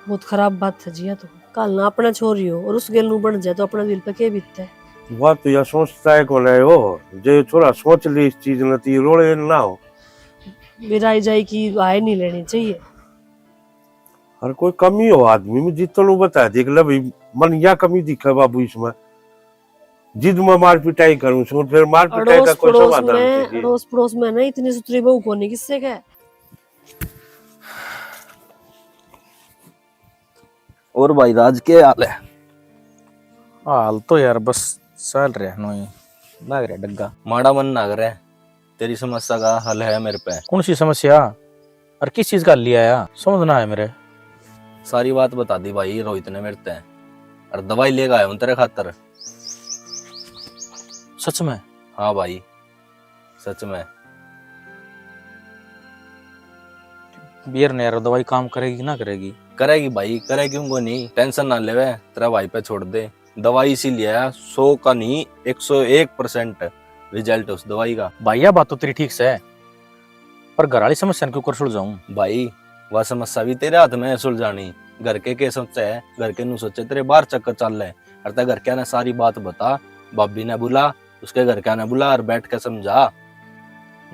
बहुत खराब बात है जिया। तो कल ना अपना छोरी हो और उस गेल नू बन जाए तो अपना दिल पे के बीतता है। वह तो यह सोचता है कौन है वो, जो थोड़ा सोच ली इस चीज न ती रोड़े ना हो। विराई जाई की आय नहीं लेनी चाहिए। हर कोई कमी हो आदमी में, जितना बता देख ले भाई, मन या कमी दिखे बाबू इसमें, जिद में मार पिटाई करूं सो फिर मार पिटाई का कोई समाधान नहीं। अड़ोस पड़ोस में ना इतनी सुतरी बहू को नहीं, किससे क्या। और भाई राज के हाल है? हाल तो यार बस चल रहे नो ही लग रहा डग्गा। माड़ा मन ना करे, तेरी समस्या का हल है मेरे पे। कौन सी समस्या और किस चीज का लिया है समझना है मेरे। सारी बात बता दी भाई रोहित ने मेरे ते, और दवाई लेगा आया हूं तेरे खातर। सच में? हाँ भाई सच में। बियर ने यार दवाई काम करेगी ना करेगी? करेगी भाई, करे क्यों को नहीं, टेंशन ना लेवे, तेरा भाई पे छोड़ दे। दवाई इसीलिए 100 का नहीं 101% रिजल्ट उस दवाई का। भैया बात तो तेरी ठीक से है, पर घर वाली समस्या क्यों कर सुलझाऊं? भाई वह समस्या भी तेरे हाथ में है सुलझानी। घर के सोचे है, घर के नु सोचे तेरे बाहर चक्कर चल रहे, और ते घर के ने सारी बात बता, भाभी ने बुला, उसके घर के ने बुला और बैठ के समझा।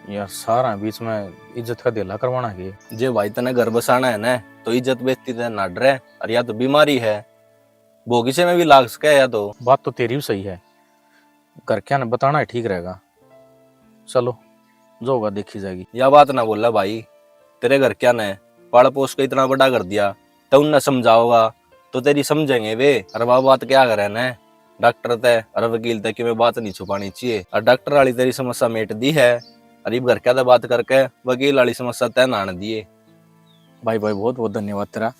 यार सारा बीच में इज्जत का दिला करवाना है। जे भाई तने घर बसाना है ना, तो इज्जत बेइज्जती ते ना डरे, और या तो बीमारी है भोगिसे में भी लाग सके, या तो बात तो तेरी भी सही है, घर क्या ने बताना है ठीक रहेगा। चलो जो होगा देखी जाएगी। यह बात ना बोला भाई, तेरे घर क्या ने पाल पोस के इतना बड़ा कर दिया, तो उन्हें समझाओगा तो तेरी समझेंगे वे। और वह बात क्या करे ना, डॉक्टर तय और वकील तय की में बात नहीं छुपानी चाहिए। और डॉक्टर वाली तेरी समस्या मेट दी है, और घर क्या तो बात करके वकील वाली समस्या तय नान दिए। भाई भाई बहुत बहुत धन्यवाद तेरा,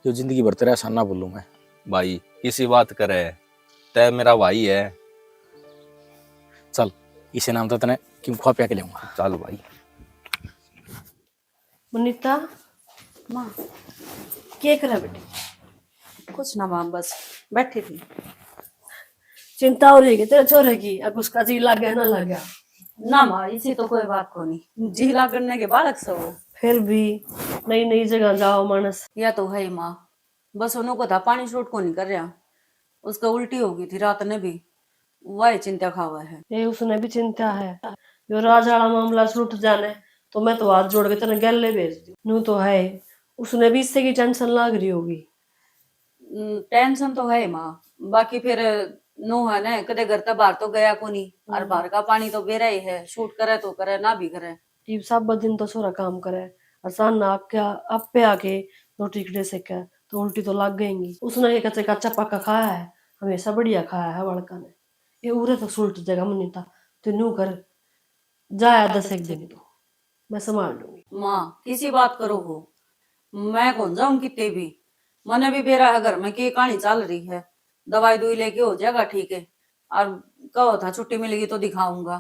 जो जिंदगी भर तेरा ऐसा ना बोलूं मैं। भाई इसी बात करे, तय मेरा भाई है। चल इसे नाम तो तने क्यों खा पिया के लेऊंगा। चल भाई। मुनीता माँ क्या करा बेटी? कुछ ना माँ, बस बैठी थी। चिंता हो रही है तेरे छोरे की, अब उसका जी लग गया ना लग गया? ना माँ इसी तो कोई बात को नहीं, जिला करने के बालक से हो। फिर भी नई नई जगह जाओ मानस। या तो है माँ, बस उन्हों को था पानी शूट को नहीं कर रहा, उसका उल्टी हो गई थी रात ने भी, वह चिंता खावा है। ये उसने भी चिंता है, जो राज वाला मामला छूट जाने तो मैं तो हाथ जोड़ के तेने गले भेज दी। नू तो है उसने भी इससे की टेंशन लाग रही होगी। टेंशन तो है माँ, बाकी फिर नो है ना, कदे घर तक बाहर तो गया को नहीं, और बाहर का पानी तो बेरा ही है, शूट करे तो करे ना भी करे। टीप सब दिन तो सोरा काम करे, आसान ना आप पे आके रोटी कड़े से क्या तो उल्टी तो लग गएंगी। उसने ये कच्चे कच्चा पक्का खाया है, हमेशा बढ़िया खाया है बड़का ने। ये उरे तो सुलट जगह मनीता, तू नू कर जाया 10 एक दिन तो मैं संभाल लूंगी। माँ किसी बात करो हो, मैं कौन जाऊं कितने भी, मने भी बेरा है घर में की कहानी चल रही है, दवाई दुई लेके हो जाएगा ठीक है, और कहो था छुट्टी मिलेगी तो दिखाऊंगा,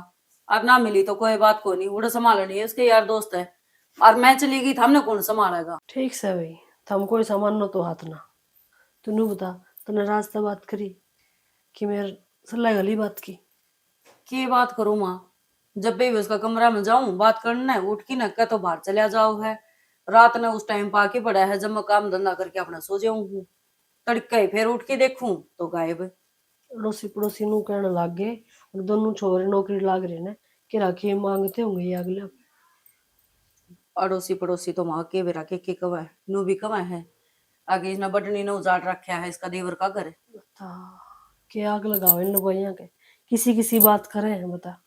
और ना मिली तो कोई बात को नहीं, उड़े संभालनी है, उसके यार दोस्त है, और मैं चली गई था हमने कौन संभालेगा। ठीक से भाई थम कोई सामान नो तो हाथ ना। तू नू बता तूने रास्ता बात करी कि मेरे सलाह गली बात की बात करूं माँ, जब भी उसका कमरा में जाऊं बात करना है, उठ की न तो बाहर चला जाओ है, रात ने उस टाइम पाके पड़ा है जब मैं काम धंधा करके अपना सो जाऊं हूँ, तड़के फिर उठ के देखूं तो गायब। अड़ोसी पड़ोसी नू कहने लग गए, और दोनों छोरे नौकरी लाग रहे ने कि राखी मांगते होंगे ये अगले। अड़ोसी पड़ोसी तो माँ के बेरा के कवा है, नू भी कवा है, आगे इसने बटनी ने उजाड़ रखा है, इसका देवर का घर है। बता के आग लगाओ इन लोगों के, किसी किसी बात करे हैं बता।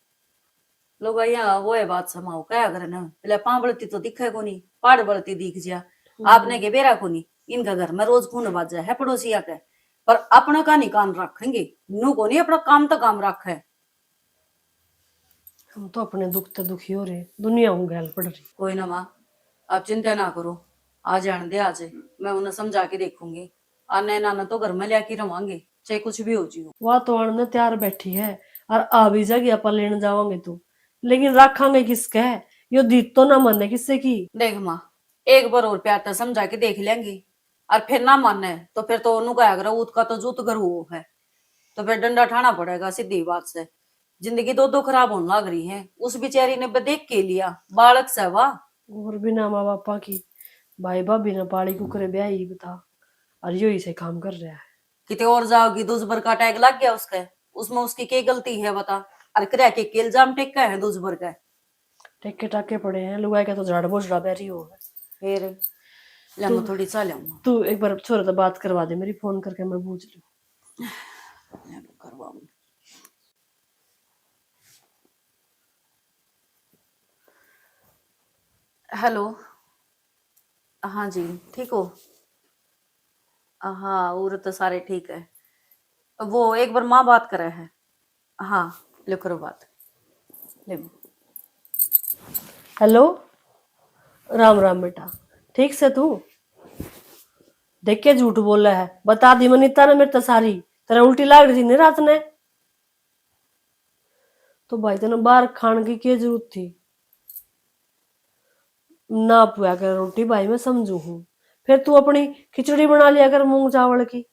लोग यहाँ वो है बात समाओ क्या करे ना, पहले पाँ बढ़ती तो दिखे को नहीं, पाड़ बढ़ती दिख जा, आपने के बेरा को नहीं, इनका घर में रोज खून बाजा है पड़ोसिया के, पर अपना का नहीं काम रखेंगे, नू को नहीं अपना काम तो काम रख है। हम तो अपने दुख ते दुखी हो रहे, दुनिया हूँ गैल पड़ रही। कोई ना माँ आप चिंता ना करो, आ जान दे आज, मैं उन्हें समझा के देखूंगी, आने नाना तो घर में लेके रवांगे चाहे कुछ भी हो जी। वह तो आने तैयार बैठी है और आ भी जाएगी, आप लेने जावांगे तू, लेकिन रखांगे किसके है, यो दीद तो ना माने किससे की। देख माँ एक बार और प्यार तो समझा के देख लेंगे, और फिर ना माने तो फिर तो उन्हों का अगर उसका तो जूत घर वो है, तो फिर डंडा ठाना पड़ेगा, सीधी बात से। जिंदगी दो दो खराब होने लग रही है। उस बेचारी ने देख के लिया, बालक से वाह। और बिना माँ बापा की भाई भाभी ने पाली कुकरे ब्याह ही बता, और यो से काम कर रहा है। किते और जाओगी, दूसबर का टैग लग गया उसके, उसमें उसकी क्या गलती है बता। अरे करे के इल्जाम टेका है दूसबर का। टेके टाके पड़े हैं, लुगाई का तो झाड़ बोझड़ा बैरी हो है। फिर ले मैं थोड़ी सा लाऊंगा। तू एक बार छोरे तो बात करवा दे मेरी, फोन करके मैं पूछ लूं। करवाऊंगी। हेलो, हाँ जी, ठीक हो? हाँ, और तो सारे ठीक है। वो एक बार माँ बात करे है। हाँ, ले करो बात। ले। हेलो, राम राम बेटा, ठीक से तू? देख के झूठ बोल रहा है, बता दी मनीता ने मेरे तो सारी तेरा उल्टी लाग रही थी नहीं रात ने? तो भाई तेने बाहर खाने की क्या जरूरत थी? ना पुआ कर रोटी भाई, मैं समझू हूँ। फिर तू अपनी खिचड़ी बना लिया कर मूंग चावल की।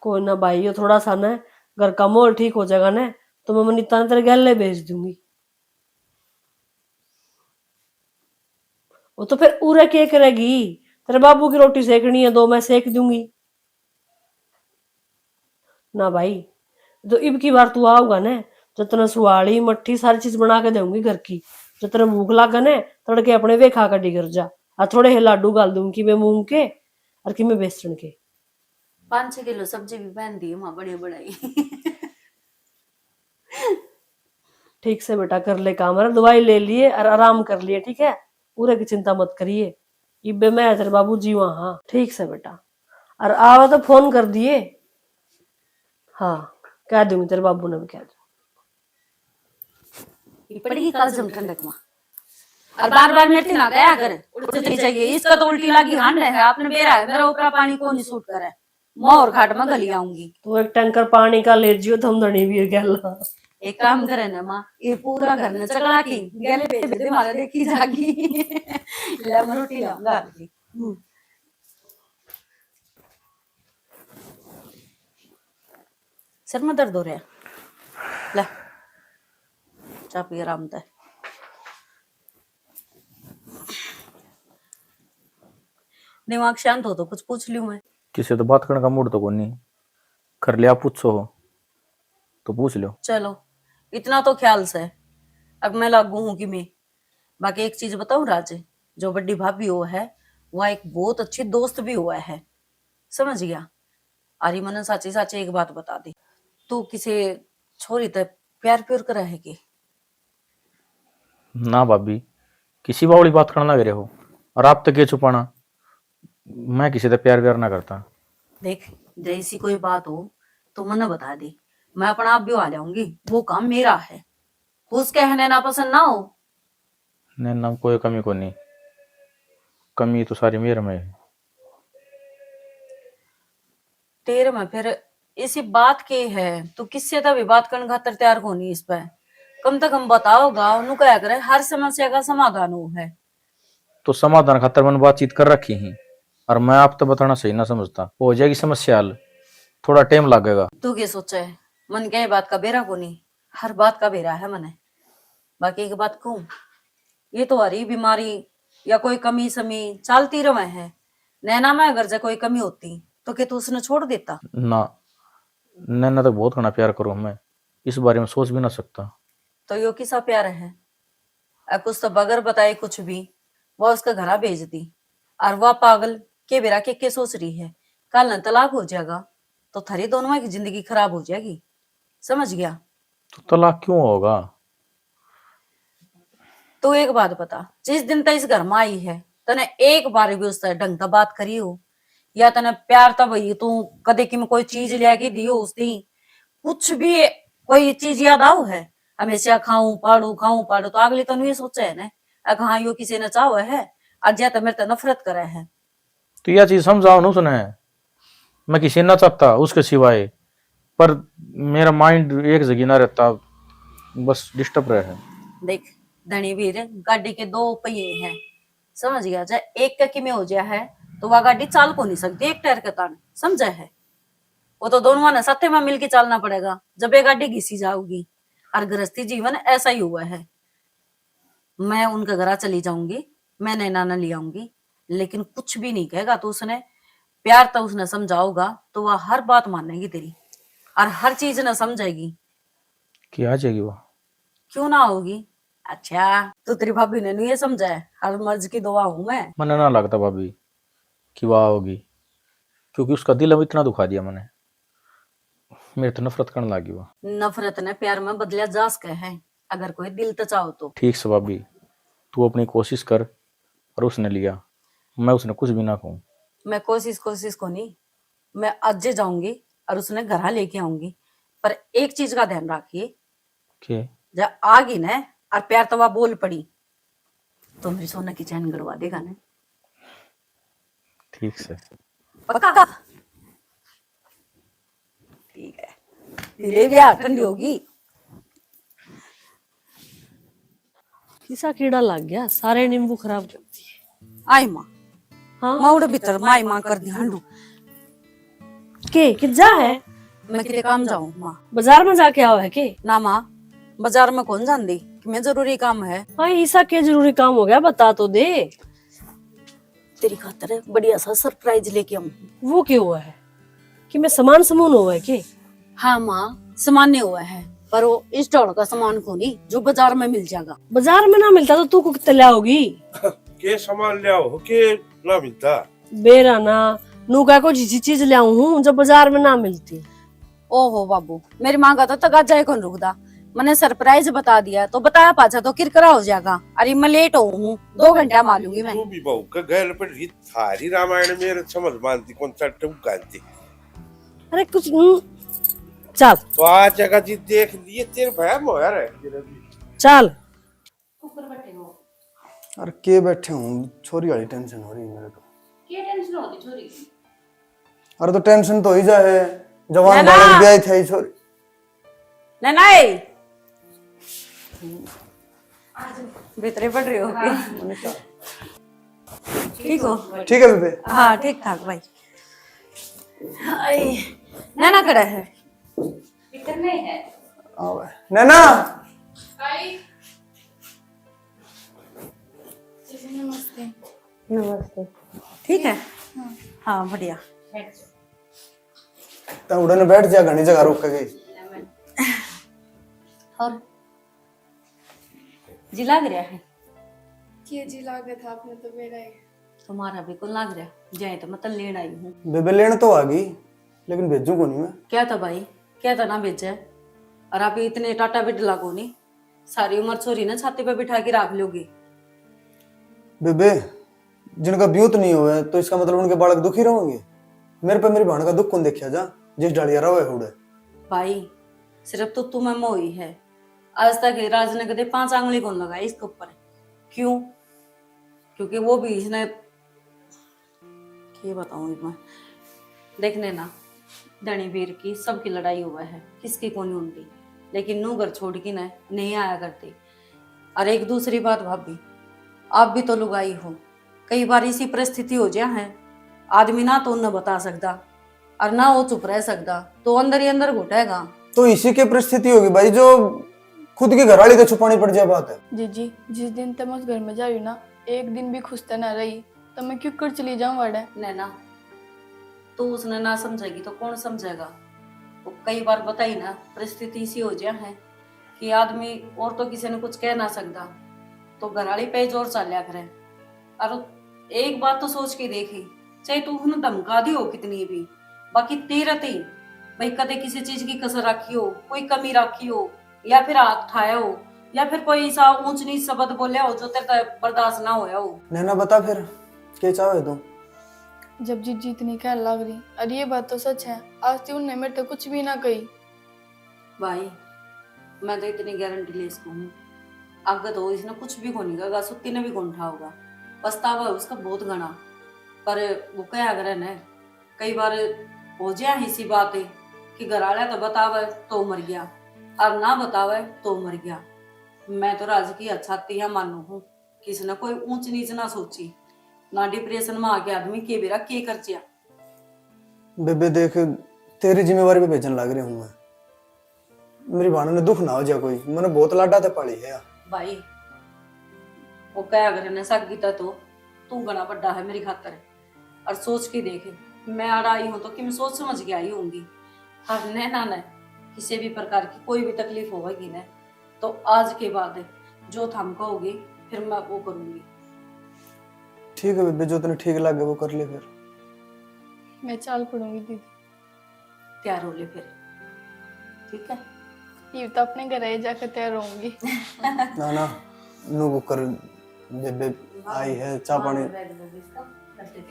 कोई ना भाई, ये थोड़ा सा ना घर का माहौल ठीक हो जाएगा ना, तो मैं मनीता ने तेरे गले भेज दूंगी। वो तो फिर उरे क्या करेगी? तेरे बाबू की रोटी सेकनी है, दो मैं सेक दूंगी ना भाई। जो इब की बार तू आओगा ना, जो तेने सुहाड़ी मट्ठी सारी चीज बना के दूंगी घर की। जो तेरे भूख लागा ना, तड़के अपने वे खा कर डिगर जा। और थोड़े लाडू गाल दूंगी कि मैं मूंग के और कि मैं बेसन के। 5-6 किलो सब्जी भी पहन दी माँ, बड़ी बड़ाई। ठीक से बेटा कर ले काम, अरे दवाई ले लिए और आराम कर लिए, ठीक है? पूरे की चिंता मत करिए। इबे मैं तेरे बाबू जी वहाँ, ठीक से बेटा। और आवा तो फोन कर दिए। हाँ, कह दूंगी, तेरे बाबू ने भी कह दूंगी। पड़ेगी काजम ठंडक माँ। और बार बार मेरे ना गया कर, उल्टी चाहिए। इसका तो उल्टी लगी हांड है, आपने बेरा है, मेरा ऊपर पानी को नहीं सूट करे। मोर घाट में गली आऊंगी। तो एक टैंकर पानी का ले जियो, थम धनी भी गल। एक काम करे ना माँ, ये पूरा घर में चकला की गले भेज दे, मारे देखी जागी। ले मैं रोटी लाऊंगा आपकी। सर में दर्द हो रहा है, ले चाय पी आराम से। दिमाग शांत हो तो कुछ पूछ लूं मैं। किसी तो बात करने का मूड तो कोई नहीं, कर लिया पूछो हो तो पूछ लो। चलो इतना तो ख्याल से अब मैं लागू हूँ कि मैं। बाकी एक चीज बताऊं राज, जो बड़ी भाभी हो है वह एक बहुत अच्छी दोस्त भी हुआ है, समझ गया? अरे मन साची साची एक बात बता दी, तू किसी छोरी ते प्यार प्यार करा है कि? ना भाभी, किसी बावली बात करना लग रहे हो, और आप तक ये छुपाना? मैं किसी से प्यार व्यार ना करता। देख, जैसी कोई बात हो तो मन बता दे, मैं अपना आप भी आ जाऊंगी, वो काम मेरा है। उसके कहने ना पसंद ना हो। नहीं ना, कोई कमी को नहीं, कमी तो सारी मेरे में है। तेरे में फिर इसी बात के है, तू किससे तभी बात करने खातर तैयार होनी इस पे? कम से कम बताओगा, उन्होंने क्या करे, हर समस्या का समाधान हो है। तो समाधान खातर मैंने बातचीत कर रखी है, और मैं आप तो बताना सही ना समझता, हो जाएगी समस्या हल, थोड़ा टाइम लगेगा। तू क्या सोचा है? मन क्या बात का बेरा को नहीं, हर बात का बेरा है मने। बाकी एक बात कहूं, ये तो हरी बीमारी या कोई कमी समी चलती रहे है। नैना में अगर कोई कमी होती तो क्या तू उसने छोड़ देता? ना, नैना तो बहुत घना प्यार करूं मैं, इस बारे में सोच भी ना सकता। तो यो किसा प्यार है? कुछ तो बगैर बताए कुछ भी वो उसका घरा भेज दी, और वह पागल के बेरा के सोच रही है कल न तलाक हो जाएगा तो थारी दोनों की जिंदगी खराब हो जाएगी, समझ गया? तो तलाक क्यों होगा? तो एक बात बता, जिस दिन तक इस घर में आई है तने एक बार भी उससे ढंग का बात करी हो, या तने प्यार तब वही तू कदे की में कोई चीज लेके दियो उस दिन, कुछ भी कोई चीज याद आओ है? हमेशा खाऊं पाड़ू तो अगली तो नहीं सोचा है ना हाँ यो किसी ने चाहो है, आज या तो मेरे तो नफरत करे है। तो यह चीज समझाओ ना उसने, मैं किसी ना चाहता उसके सिवाय, पर मेरा माइंड एक जगह ना रहता, बस डिस्टर्ब रहे है। देख धनी वीर, गाड़ी के 2 पहिए हैं, समझ गया? चाहे एक का किमें हो जाए है तो वह गाड़ी चाल को नहीं सकती एक टायर के ताने, समझा है? वो तो दोनों ने सत्ते में मिलके चलना पड़ेगा जब ये गाड़ी घिसी जाऊगी। और गृहस्थी जीवन ऐसा ही हुआ है। मैं उनका घर चली जाऊंगी, मैं नैना न ले आऊंगी, लेकिन कुछ भी नहीं कहेगा तो उसने प्यार तो उसने समझाओगा तो वह हर बात मानेगी तेरी और हर चीज न समझेगी। कि आ जाएगी वो? क्यों ना होगी? अच्छा तो तेरी भाभी ने नहीं ये समझा है, हर मर्ज की दुआ हूं मैं। मने ना लगता भाभी कि वह होगी, क्योंकि उसका दिल अब इतना दुखा दिया मैंने, मेरे तो नफरत करने लगी वो। नफरत ने प्यार में बदलिया जा सके है, अगर कोई दिल तो चाहो तो। ठीक से भाभी, तू अपनी कोशिश कर, और उसने लिया, मैं उसने कुछ भी ना कहूँ। मैं कोशिश को नहीं, मैं आज जाऊंगी और उसने घर लेके आऊंगी, पर एक चीज का ध्यान रखिए, के जब आ गई ना और प्यार तो वह बोल पड़ी तो मेरी सोना की चैन गड़वा देगा ना। ठीक से। पक्का? ठीक है, धीरे ब्याह ठंडी होगी। किसा कीड़ा लग गया, सारे नींबू खराब कर दिए। आई माँ, हाँ माउड़ भीतर माई माँ कर दी हंडू। के किजा है? मैं किते काम जाऊं माँ? बाजार में जाके आओ है के? ना माँ, बाजार में कौन जान दी कि मैं जरूरी काम है। हाँ ऐसा क्या जरूरी काम हो गया, बता तो दे। तेरी खातर बढ़िया सा सरप्राइज लेके आऊं। वो क्यों हुआ है? कि मैं सामान समून हुआ है के? हाँ माँ, सामान्य हुआ है, पर वो स्टोर का सामान को नहीं जो बाजार में मिल जाएगा। बाजार में ना मिलता तो तू को कितने लाओगी? के सामान ले आओ के ना मिलता? बेरा ना नू का को जिसी चीज ले आऊं हूँ जो बाजार में ना मिलती। ओहो बाबू, मेरी माँ का तो तगाजा ही कौन रुकदा। मैंने सरप्राइज बता दिया तो बताया पाछा तो किरकिरा हो जाएगा। अरे मैं लेट हूँ, 2 घंटा मालूंगी मैं। तू भी बहू का गैल पर ही थारी रामायण मेरे समझ मानती कौन सा टू गाती। अरे कुछ चल तो आज जगह जी देख लिए तेरे भया मोया रहे। चल। अरे के बैठे हूँ, छोरी वाली टेंशन हो रही है मेरे को। क्या टेंशन होती छोरी? अरे तो टेंशन तो हो ही जाए, जवान नैना! बालक ब्याह थे छोरी। नहीं भीतरे पड़ रही हो क्या? ठीक हो? ठीक है बेबे। हाँ ठीक ठाक भाई। हाय, नैना कड़ा है? आओ भाई। नैना नमस्ते। नमस्ते। ठीक है? हाँ बढ़िया। तो उड़ने बैठ जा, घनी जगह रोक के गई। और जी लाग रहा है? के जी लागत आपने तो मेरा ही। तुम्हारा भी को लाग रहा जाए तो मतलब लेन आई हूँ। बेबे लेने तो आ गई, लेकिन भेजू को नहीं मैं। क्या था भाई, क्या था ना भेजा? और आप इतने टाटा बिट लागो नहीं, सारी उम्र छोरी ना छाती पे बिठा के रख लोगे। बेबे जिनका ब्यूत नहीं हुआ है तो इसका मतलब उनके बालक दुखी रहोगे। मेरे पे मेरी बहन का दुख कौन देखा जा, जिस डालिया रहो हुड़े। भाई सिर्फ तो तुम्हें मोही है, आज तक राज ने कदे 5 आंगली कौन लगाई इसके ऊपर। क्यों? क्योंकि वो भी इसने क्या बताऊं मैं, देखने ना धनी वीर की सबकी लड़ाई हुआ है, किसकी कौन उनकी, लेकिन नू घर छोड़ के ना नहीं आया करती। और एक दूसरी बात भाभी, आप भी तो लुगाई हो, कई बार इसी परिस्थिति हो जाए है, आदमी ना तो उन्हें बता सकता और ना वो चुप रह सकता, तो अंदर ही अंदर घुटेगा। तो इसी की परिस्थिति होगी भाई, जो खुद की घरवाली को छुपानी पड़ जाए बात है। जीजी जिस दिन तक मैं उस घर में जा रही हूँ ना, एक दिन भी खुश तो ना रही, तो मैं क्यों कर चली जाऊँ वाड़ा। नैना तो उसने ना समझेगी तो कौन समझेगा? वो कई बार बताई ना, परिस्थिति इसी हो जाए है कि आदमी और तो किसी ने कुछ कह ना सकता, तो घरवाली पे जोर चालिया करे। और एक बात तो सोच के देखी, चाहे तू उन्हें धमका दी हो कितनी भी, बाकी तेरा ते भाई कदे किसी चीज की कसर रखी हो, कोई कमी रखी हो, या फिर हाथ उठाया हो, या फिर कोई ऐसा ऊंच नीच शब्द बोले हो जो तेरे बर्दाश्त ना होया हो। नैना बता फिर क्या चाहे तुम? जब जीजी इतनी कह लग रही, और ये बात तो सच है, आज तक उन्होंने मेरे तो कुछ भी ना कही। भाई मैं तो इतनी गारंटी ले इसको हूँ, अगर तो इसने कुछ भी को नहीं कहा, सुत्ती ने भी कौन उठा होगा, पछतावा है उसका बहुत घना। पर वो क्या अगर न कई बार हो जाए इसी बात है कि घर वाला तो बतावे तो मर गया और ना बतावे तो मर गया। मैं तो राज की अच्छा तिया मानू हूँ, किसी ने कोई ऊंच नीच ना सोची, ना डिप्रेशन में आके आदमी के बेरा के कर जिया। बेबे देख, तेरी जिम्मेवारी पे भेजन लग रही हूँ मैं। मेरी भाण ने दुख ना हो जा कोई, मैंने बहुत लाडा ते पाली है। भाई वो क्या अगर नशा कीता तो तू घना बड़ा है मेरी खातर। और सोच के देखे, मैं आड़ आई हूं तो कि मैं सोच समझ के आई होंगी। हर नैना ने किसी भी प्रकार की कोई भी तकलीफ होगी ना, तो आज के बाद जो थम कहोगे फिर मैं वो करूंगी। ठीक है बेबे, जो तने ठीक लगे वो कर ले फिर। मैं चाल पड़ूंगी दीदी। तैयार हो ले फिर, ठीक है? ये तो अपने घर ही जाकर तैयार होंगी। ना ना, नु वो कर। बेबे आई है, चाय पानी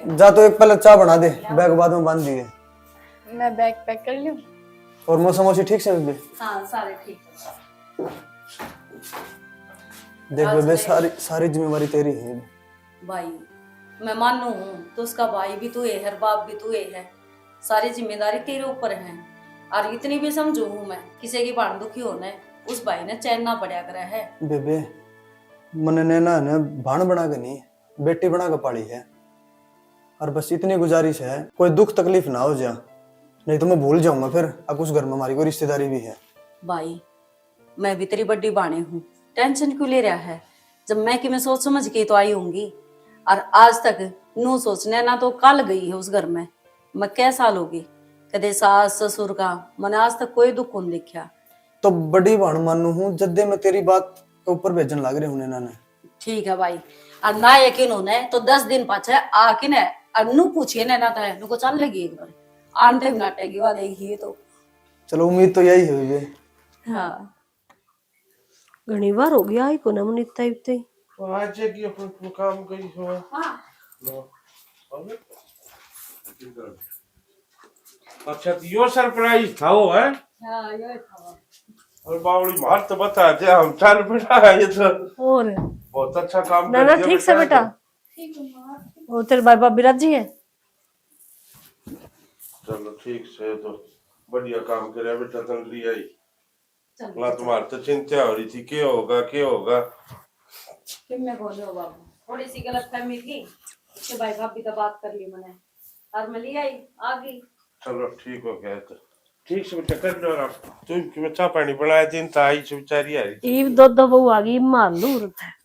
जा, तो एक पहले चाय बना दे, बैग बाद में बांध दिए। मैं बैग पैक कर लूं। और मौसम वैसे ठीक से बेबे? हाँ सारे ठीक है। देख बेबे, सारी जिम्मेवारी तेरी है भाई। मैं मानू हूँ तो उसका भाई भी तू है, बाप भी तू है, सारी जिम्मेदारी तेरे ऊपर है। और इतनी भी समझू हूँ मैं, किसी की भाण दुखी होने उस भाई ने चैन ना पड़ा करा है। बेबे मैंने नैना ने भाण बना के नहीं, बेटी बना के पाली है। और बस इतनी गुजारिश है, कोई दुख तकलीफ ना हो जा, नहीं तो मैं भूल जाऊंगा फिर। अब उस घर में हमारी कोई रिश्तेदारी भी है। भाई मैं भी तेरी बड़ी बाणी हूँ, टेंशन क्यों ले रहा है? जब मैं कि मैं सोच समझ के तो आई होंगी। और आज तक नू सोचने ना तो कल गई है उस घर में। मैं कै साल होगी कदे सास ससुर का मैंने आज तक कोई दुख नहीं देखा। तो बड़ी भाण मानू हूँ, जद्दे मैं तेरी बात के ऊपर भेजन लग रहे हूँ नैना ने। ठीक है भाई। और ना यकीन होने तो 10 दिन पाछे आके न अनु पूछिए नैना तो है नुको चल लगी एक बार आंटे नाटेगी वाले ही तो। चलो उम्मीद तो यही है बेबे। हाँ घनी बार हो गया आई को ना मुनी इतना इतने आज की अपन काम करी हो। अच्छा तो यो सरप्राइज था वो है। हाँ ये था। और बावड़ी मार तो बता दे, हम चल बेटा ये तो और बहुत अच्छा काम ना कर ना दिया ठीक से बेटा। वो तेरे भाई बाप बिराजी है। चलो ठीक से, तो बढ़िया काम करे बेटा, तन लिया ही ना। तुम्हारी तो चिंता हो रही थी क्या होगा क्या होगा। फिर मैं बोले हो बाबू, थोड़ी सी गलतफहमी थी कि भाई भाभी तो बात कर ली मैंने और मैं ले आई आ गई। चलो ठीक हो गया तो ठीक से बेटा कर लो आप। तुम कि मैं चाय पानी बनाया दिन तो आई से बेचारी आई। ई दो दो बहू आ गई मान लू है।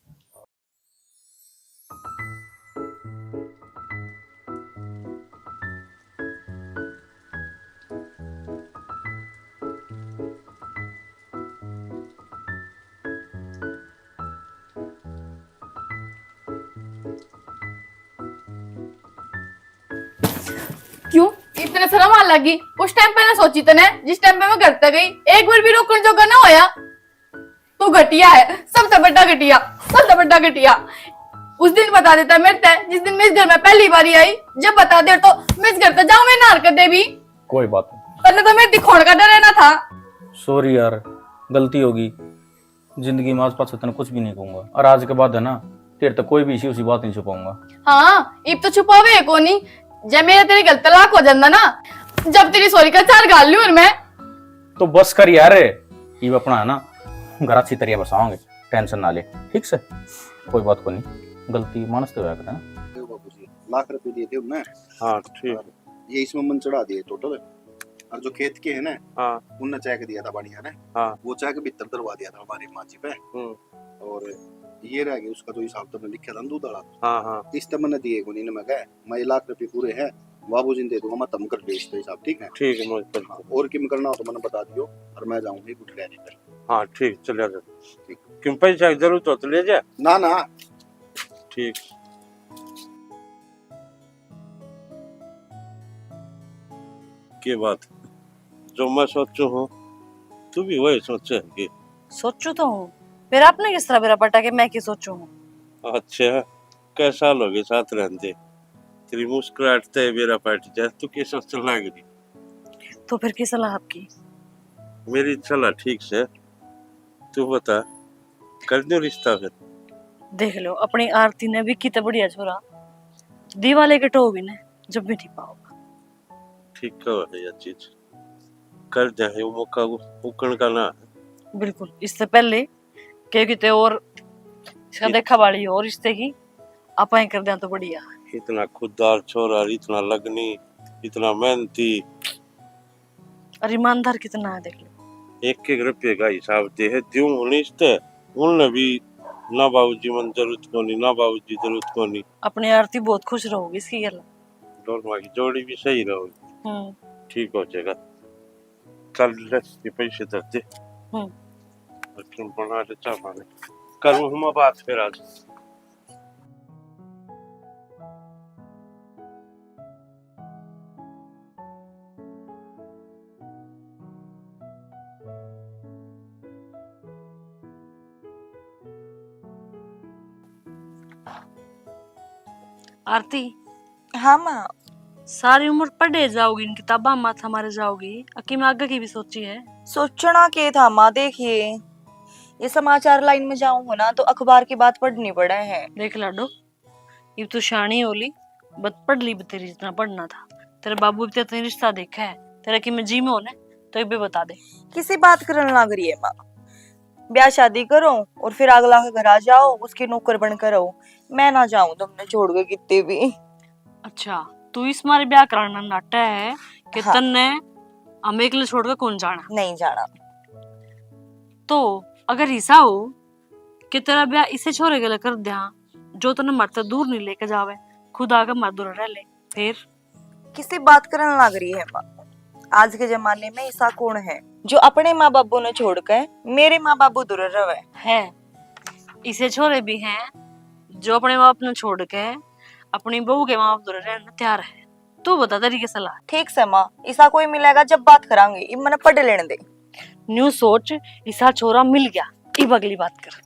क्यों इतने शर्म आ लगी? उस टाइम पे ना सोची तने, जिस टाइम पे मैं घर तक गई एक बार भी रोकने जोगा ना होया। तू घटिया है, सबसे बड़ा घटिया, सबसे बड़ा घटिया। उस दिन बता देता मेरे ते, जिस दिन मैं इस घर में पहली बारी आई, जब बता दे तो मैं इस घर तक जाऊं मैं ना हरकत दे भी। कोई बात नहीं, पहले तो मेरे दिखोड़ का डर रहना था। सॉरी यार, गलती होगी। जिंदगी में आज पास तने कुछ भी नहीं कहूंगा, और आज के बाद है ना तेरे तक कोई भी इसी बात नहीं छुपाऊंगा। हाँ इब तो छुपावे को नहीं। जब मेरा तेरे गलत तलाक हो जाता ना, जब तेरी सॉरी का चार गाल लूं और मैं तो बस कर यार, ये अपना है ना घर अच्छी तरह बसाओगे, टेंशन ना ले। ठीक से कोई बात को नहीं, गलती मानस तो होया करे। बाबूजी लाख रुपए दिए थे उन्हें। हाँ ठीक। ये इसमें मन चढ़ा दिए टोटल। और जो खेत के है ना, हाँ उनने चेक दिया था बढ़िया ने। हाँ वो चेक भीतर दरवा दिया था हमारी माँ जी पे। और ये रह गया उसका जो हिसाब तो लिखा था दूध वाला। हाँ हाँ इस तो मैंने दिए को नहीं, मैं कहा मैं लाख रुपए पूरे हैं बाबूजी ने दे दूंगा, मैं तम कर बेचते हिसाब। ठीक है ठीक है मुझे। हाँ, और किम करना हो तो मैंने बता दियो और मैं जाऊंगी कुछ लेने पर। हाँ ठीक, चले जा। क्यों पैसा की जरूरत हो तो ले जा। ना ना ठीक। के बात जो मैं सोचू हूँ तू भी वही सोचे कि सोचू तो हूँ, फिर आपने किस तरह मेरा पटा के मैं की सोचू हूँ। अच्छा कैसा लोगे साथ रहते, तेरी मुस्कुराहट ते मेरा पट जाए, तू कैसा चला गई। तो फिर की सलाह आपकी? मेरी सलाह ठीक से, तू बता कर दो रिश्ता फिर। देख लो अपनी आरती ने भी कितना बढ़िया छोरा दीवाले के टो भी ने जब भी नहीं पाओगा। ठीक है यह चीज कर जाए, वो मौका उकण का ना। बिल्कुल, इससे पहले के किते और इसका देखा वाली और रिश्ते की आप कर दें तो बढ़िया। इतना खुददार छोरा, इतना लगनी, इतना मेहनती, और ईमानदार कितना है देख लो। एक एक रुपये का हिसाब दे है द्यूं उन्नीस उन्हें भी ना बाबूजी मन जरूरत को नहीं, ना बाबूजी जरूरत को नहीं। अपनी आरती बहुत खुश रहोगी इसकी गल। दोनों की जोड़ी भी सही रहोगी, ठीक हो जाएगा। कल ये पैसे दे दे, तुम बना ले चाह पाने, करूँ हम बात फिर आज। आरती, हाँ माँ। सारी उम्र पढ़े जाओगी, इन किताबा माथा मारे जाओगी, अकी में आगे की भी सोची है? सोचना के था माँ, देखिए ये समाचार लाइन में जाऊंगा ना तो अखबार की बात पढ़नी पड़े है। देख लाडो, ये तो शानी होली, बस पढ़ ली तेरी जितना पढ़ना था। तेरे बाबू भी तेरे रिश्ता देखा है, तेरा कि मैं जी में होने तो ये भी बता दे। किसी बात करने लग रही है माँ, ब्याह शादी करो और फिर अगला के घर आ जाओ, उसकी नौकर बनकर रहो। मैं ना जाऊं तुमने छोड़ के कितने भी। अच्छा, तू इस मारे ब्याह कराना नाटा है कि हाँ। तन्ने हम एकले छोड़ के कौन जाना? नहीं जाना। तो अगर ऐसा हो कि तेरा ब्याह इसे छोरे के लिए कर दिया जो तन्ने मरते दूर नहीं लेके जावे, खुद आकर मर दूर रह ले, फिर? किसी बात करने लग रही है माँ, आज के जमाने में ऐसा कौन है जो अपने माँ बापू ने छोड़कर मेरे माँ बापू दूर रहे है? इसे छोरे भी हैं जो अपने माँ बाप ने छोड़ के अपनी बहू के माँ बाप दूर रहने तैयार है। तू बता तेरी क्या सलाह? ठीक से माँ, ऐसा कोई मिलेगा जब बात करांगे, इन मैंने पढ़ लेने दे। न्यू सोच, ऐसा छोरा मिल गया, अब अगली बात कर।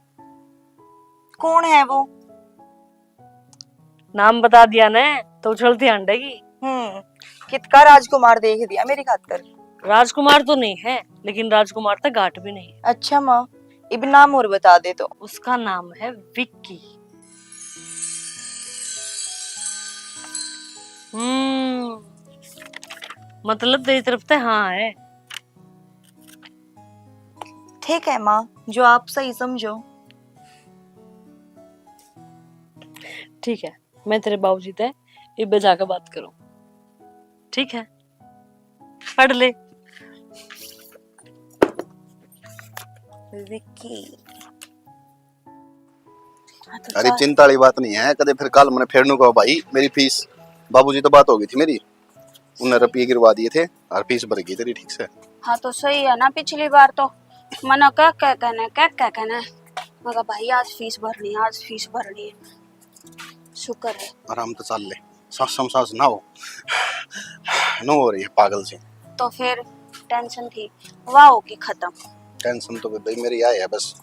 कौन है वो? नाम बता दिया ने तो उछलती अंडेगी। कितका राजकुमार देख दिया मेरी खातर। राजकुमार तो नहीं है, लेकिन राजकुमार तक घाट भी नहीं है। अच्छा माँ, इब नाम और बता दे तो। उसका नाम है विक्की। मतलब तेरी तरफ से हाँ है? ठीक है माँ, जो आप सही समझो। ठीक है, मैं तेरे बाबूजी से इब जाकर बात करूं, ठीक है? पढ़ ले। विक्की। अरे चिंता वाली बात नहीं है, कदे फिर कल मैंने फेरनू कहो भाई मेरी फीस। बाबूजी तो बात हो गई थी मेरी, उन्हें रुपये गिरवा दिए थे और फीस भर गई तेरी ठीक से। हाँ तो सही है ना, पिछली बार तो मना क्या कहना मगर भाई आज फीस भरनी है, आज फीस भरनी है। शुक्र है। आराम तो चल ले, सांस ना हो, नो हो रही है पागल से। तो फिर टेंशन थी वाह होगी खत्म। टेंशन तो भाई मेरी आई है, बस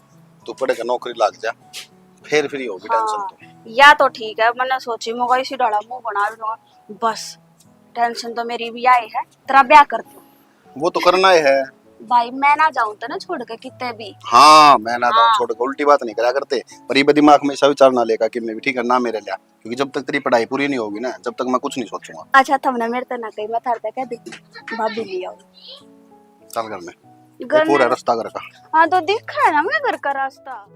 तू पढ़ेगा नौकरी लग जा, फिर फ्री होगी। टेंशन तो या तो ठीक है, मैंने सोची मुझे इसी डाला मुंह बना लूंगा, बस टेंशन तो मेरी भी आई है। तेरा ब्याह कर दूं? वो तो करना ही है भाई, मैं ना जाऊं तो ना छोड़ के कितने भी। हाँ मैं ना जाऊँ छोड़ के, उल्टी बात नहीं करा करते, पर ये दिमाग में ऐसा विचार ना लेगा कि मैं भी ठीक है ना मेरे लिया, क्योंकि जब तक तेरी पढ़ाई पूरी नहीं होगी ना, जब तक मैं कुछ नहीं सोचूंगा। अच्छा तुमने मेरे तो ना कही, मैं थारते कह दी भाभी ले आओ। चल घर में, घर में? पूरा रास्ता घर का। हाँ तो देखा है ना मैं घर का रास्ता।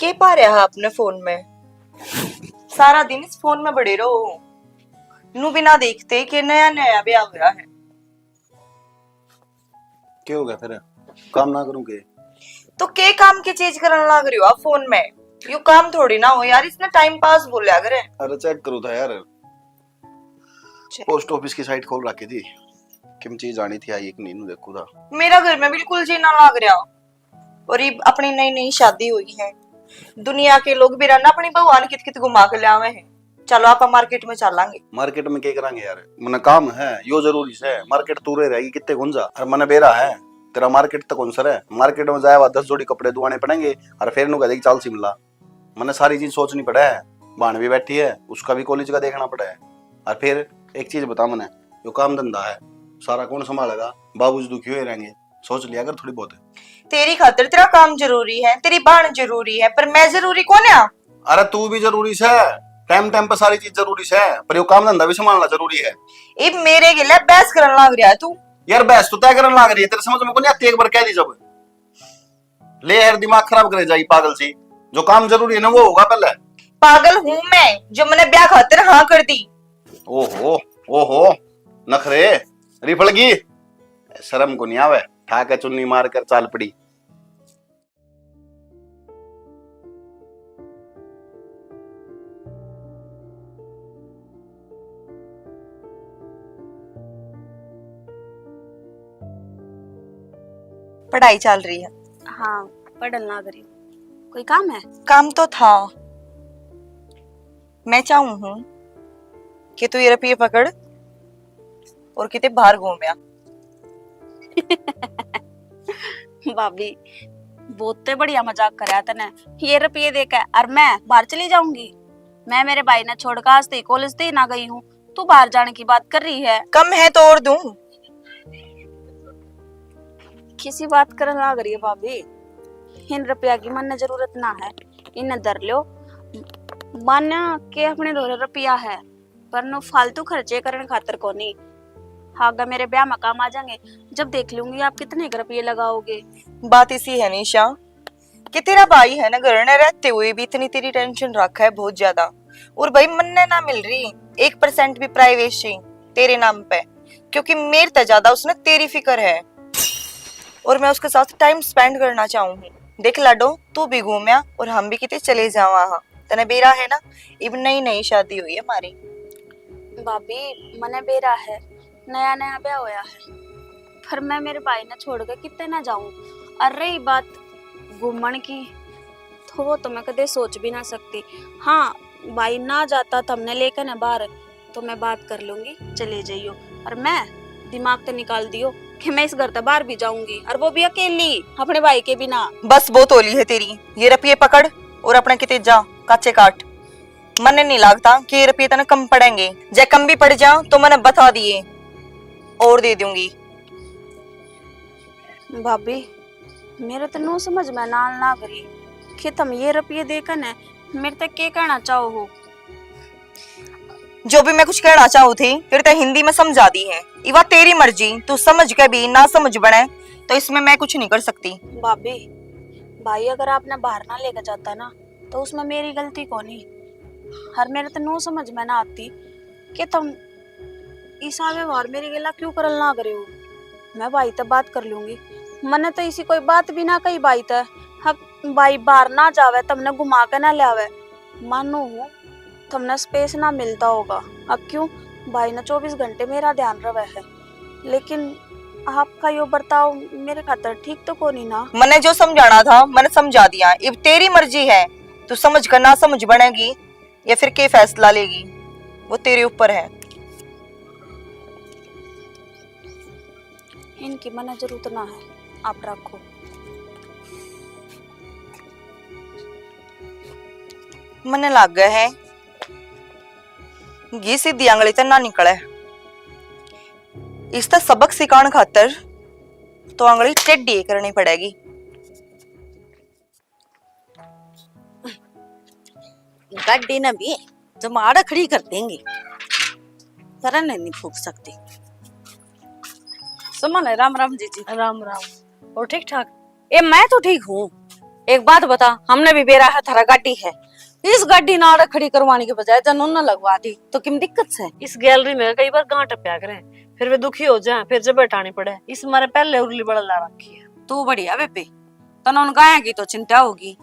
के पा रहा अपने फोन में? सारा दिन इस फोन में बड़े रहो, नू बिना देखते कि नया नया ब्याह हुआ है। क्या हो गया फिर? काम ना करूं के? तो के काम की चीज करने लग रही हो आप फोन में? यू काम थोड़ी ना हो यार, इसने टाइम पास बोला करे। अरे चेक करो था यार, पोस्ट ऑफिस की साइट खोल रखी थी, किम चीज आनी थी आई एक नीनू देखू था। मेरा घर में बिल्कुल जी ना लग रहा, और ये अपनी नई नई शादी हुई है, दुनिया के लोग भी रहना अपनी भगवान कित कित घुमा के लावे हैं। चलो आप मार्केट में चलेंगे। मार्केट में क्या करेंगे यार, मन काम है यो जरूरी है, मार्केट तूरे रहेगी कितने गुंजा, और मन बेरा है तेरा मार्केट तक कौन सर है, मार्केट में जाए 10 जोड़ी कपड़े दुआने पड़ेंगे, और फिर नु कहेगी चल शिमला। मैंने सारी चीज सोचनी पड़ा है, बाण भी बैठी है, उसका भी कॉलेज का देखना पड़ा है, और फिर एक चीज बता मैंने, यो काम धंधा है सारा कौन संभालेगा, बाबूजी दुखी हुए रहेंगे, सोच लिया कर थोड़ी बहुत। तेरी खातिर तेरा काम जरूरी है, तेरी बाण जरूरी है, पर मैं जरूरी कौन है? अरे तू भी जरूरी है, टाइम टाइम पर सारी चीज जरूरी है, पर यो काम धंधा भी संभालना जरूरी है। इब मेरे के लिए बहस करने लग रहा है तू। यार बहस तो तय करने लग रही है, तेरे समझ में को नहीं आती, एक बार कह दी जब ले यार दिमाग खराब करे जाई पागल सी। जो काम जरूरी है ना वो होगा पहले। पागल हूं मैं जो मैंने ब्याह खातिर हाँ कर दी। ओहो ओहो नखरे रिफड़गी, शर्म को नहीं आवे, ठाके चुन्नी मार कर चाल पड़ी। पढ़ाई चल रही है। हाँ पढ़न लग रही हूँ। कोई काम है? काम तो था। मैं चाहूं हूं कि तू ये रुपये पकड़ और किते बाहर घूमया। भाभी बहुत बढ़िया मजाक कराया तने। ये रुपये देकर और मैं बाहर चली जाऊंगी? मैं मेरे भाई ने छोड़कर आज तक कॉलेज तक ना गई हूँ, तू बाहर जाने की बात कर रही है। कम है तो और दूं। किसी बात करने लग रही है भाभी। इन रुपया की मन जरूरत ना है, इन्हें धर लो। मान्य के अपने दो रुपया है पर नो फालतू खर्चे करने खातर को नहीं। अगर मेरे ब्याह में काम आ जाएंगे, जब देख लूंगी आप कितने रुपये लगाओगे। बात इसी है निशा कि तेरा भाई है ना घर में रहते हुए भी इतनी तेरी टेंशन रखा है बहुत ज्यादा, और भाई मन ना मिल रही 1% भी प्राइवेसी तेरे नाम पे, क्योंकि मेरे से ज्यादा उसने तेरी फिक्र है और मैं उसके साथ टाइम स्पेंड करना चाहूँ। देख लाडो तू भी घूमया और हम भी कितने चले जावा। हाँ तने बेरा है ना, इब नई नई शादी हुई है हमारी। भाभी मने बेरा है, नया नया ब्याह होया है, पर मैं मेरे भाई ने छोड़ के कितने ना जाऊं। और रही बात घूमन की, तो वो तो मैं कदे सोच भी ना सकती। हाँ भाई ना जाता तो हमने लेकर ना बाहर, तो मैं बात कर लूंगी चले जाइयो। और मैं दिमाग तो निकाल दियो कि मैं इस घर से बाहर भी जाऊंगी, और वो भी अकेली अपने भाई के बिना। बस बहुत होली है तेरी। ये रुपये पकड़ और अपने किते जा काचे काट। मने नहीं लगता कि ये रुपये तने कम पड़ेंगे, जे कम भी पड़ जा तो मैंने बता दिए और दे दूंगी। भाभी मेरे तो नो समझ में ना करी कि तुम ये रुपये देकर न मेरे तक के कहना चाहो हो। जो भी मैं कुछ कहना चाहू थी फिर तो हिंदी में समझा दी है। इवा तेरी मर्जी, तू समझ के भी ना समझ बने तो इसमें मैं कुछ नहीं कर सकती। भाभी भाई अगर आपने बाहर ना लेकर जाता ना तो उसमें मेरी गलती कौन ही। हर मेरे तो नो समझ में ना आती कि तुम ईसा व्यवहार मेरी गिला क्यों करल ना करे हो। मैं भाई तक बात कर लूंगी, मैंने तो इसी कोई बात भी ना कही भाई तक। अब भाई बाहर ना जावे तुमने घुमा के ना लावे, मानो हूँ तुमने स्पेस ना मिलता होगा। अब क्यों भाई ने 24 घंटे मेरा ध्यान रवे है, लेकिन आपका यो बर्ताव मेरे खातर ठीक तो कोनी ना। मैंने जो समझाना था मैंने समझा दिया। अब तेरी मर्जी है, तू समझ कर ना समझ बनेगी या फिर के फैसला लेगी वो तेरे ऊपर है। इनकी मना जरूरत ना है, आप रखो। मने लग गए है ये सीधी आंगली तो ना निकले, इसका सबक सिखाने खातर तो आंगली टेढ़ी करनी पड़ेगी। गाड़ी न भी जब आड़ा खड़ी कर देंगे तरह नहीं फूक सकती। सुमन राम राम जी। राम राम। और ठीक ठाक? ए मैं तो ठीक हूँ। एक बात बता, हमने भी बेरा है थारा गाड़ी है, इस गाड़ी ना आड़ा खड़ी करवाने के बजाय जनून न लगवा दी तो किम दिक्कत है। इस गैलरी में कई बार गांठ टप्या करें, फिर वे दुखी हो जाए, फिर जब बैठानी पड़े। इस मारे पहले उर्ली बड़ा ला रखी है। तू बढ़िया बेपे तनों गायेगी तो चिंता होगी,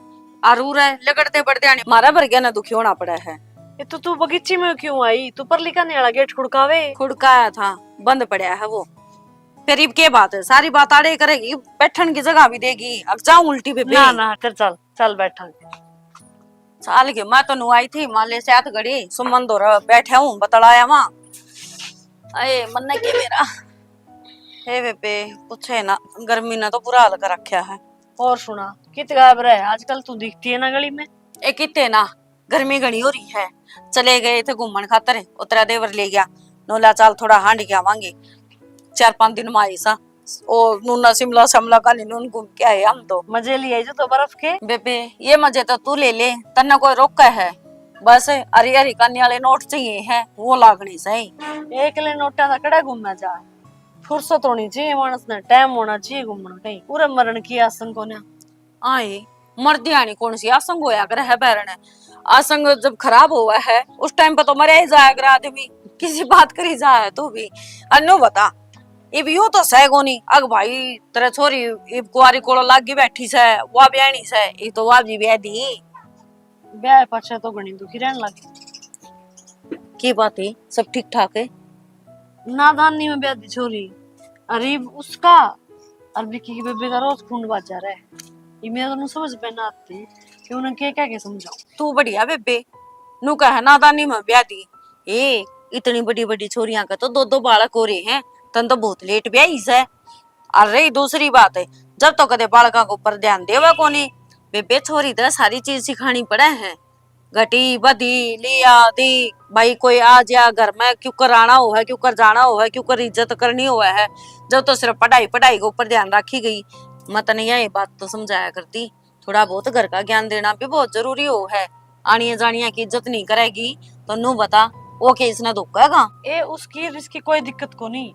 और लगड़ते बढ़ते आने मारा भर गया ना दुखी होना पड़ा है। ये तो तू बगीचे में क्यों आई? तू पर लिखा नहीं गेट खुड़कावे। खुड़काया था, बंद पड़ा है वो। फिर अब के बात है, सारी बात आड़े करेगी, बैठन की जगह भी देगी। अब जाऊं उल्टी पे ना ना कर चल चल बैठा साल के। मैं तो नु आई थी माले से आत घड़ी सुमन दो बैठे हूँ बतलाया वहां। अये मन के मेरा हे बेबे पूछे ना, गर्मी ने तो बुरा हाल कर रखा है। और सुना कित गायब रहे आजकल? तू दिखती है ना गली में। ए किते ना, गर्मी घनी हो रही है। चले गए थे घूमन खातर, उतरा देवर ले गया नोला चाल थोड़ा हांड के आवांगे। 4-5 दिन में आई सा ओ नूना शिमला शमला का नून घूम के आए हम तो। मजे लिए जो तो बर्फ के। बेबे ये मजे तो तू ले ले, तन्ना कोई रोका है? बस हरी हरी करने वाले नोट चाहिए हैं, वो लागनी सही। एक ले नोटा था कड़ा घूमना जा। फुर्सत होनी चाहिए मानस ने, टाइम होना चाहिए घूमना कहीं। पूरे मरण की आसन को ना आए मर्दी आनी कौन सी आसंग होया करे है बैरन। आसंग जब खराब हुआ है उस टाइम पर तो मरे ही जाया कर आदमी, किसी बात करी जाए तू भी। अनु बता इब यूं तो सैगोनी अग भाई तेरे छोरी इब कुआरी कोलो लागी बैठी से वा ब्याणी से ई तो वा जी ब्याह दी ब्याह पाछे तो घणी दुखी रहने लगी। की बात है सब ठीक ठाक है। नादानी में ब्याह दी छोरी, अरे उसका और विक्की की बेबे का रोज खून बाजा रहा है। ये मेरे को समझ में ना आती कि उन्हें क्या क्या के समझाऊं। तू बढ़िया बेबे नु कह नादानी में ब्याह दी। ए इतनी बड़ी बड़ी छोरियां का तो दो दो बालक हो रहे हैं, तन तो बहुत लेट ब्याही है। अरे दूसरी बात है जब तो कदे बालका को ऊपर ध्यान देवा कोनी। बेबे छोरी तो सारी चीज सिखानी पड़े है, घटी बदी लिया दी भाई कोई आ जा घर में क्यों कर आना हो है, क्यों कर जाना हो है, क्यों कर इज्जत करनी हो है। जब तो सिर्फ पढ़ाई पढ़ाई के ऊपर ध्यान रखी गई। मत नहीं ये बात तो समझाया करती, थोड़ा बहुत घर का ज्ञान देना भी बहुत जरूरी हो है। आनिया जानिया की इज्जत नहीं करेगी तो नू बता वो के इसने धोखेगा। ए उसकी इसकी कोई दिक्कत को नहीं,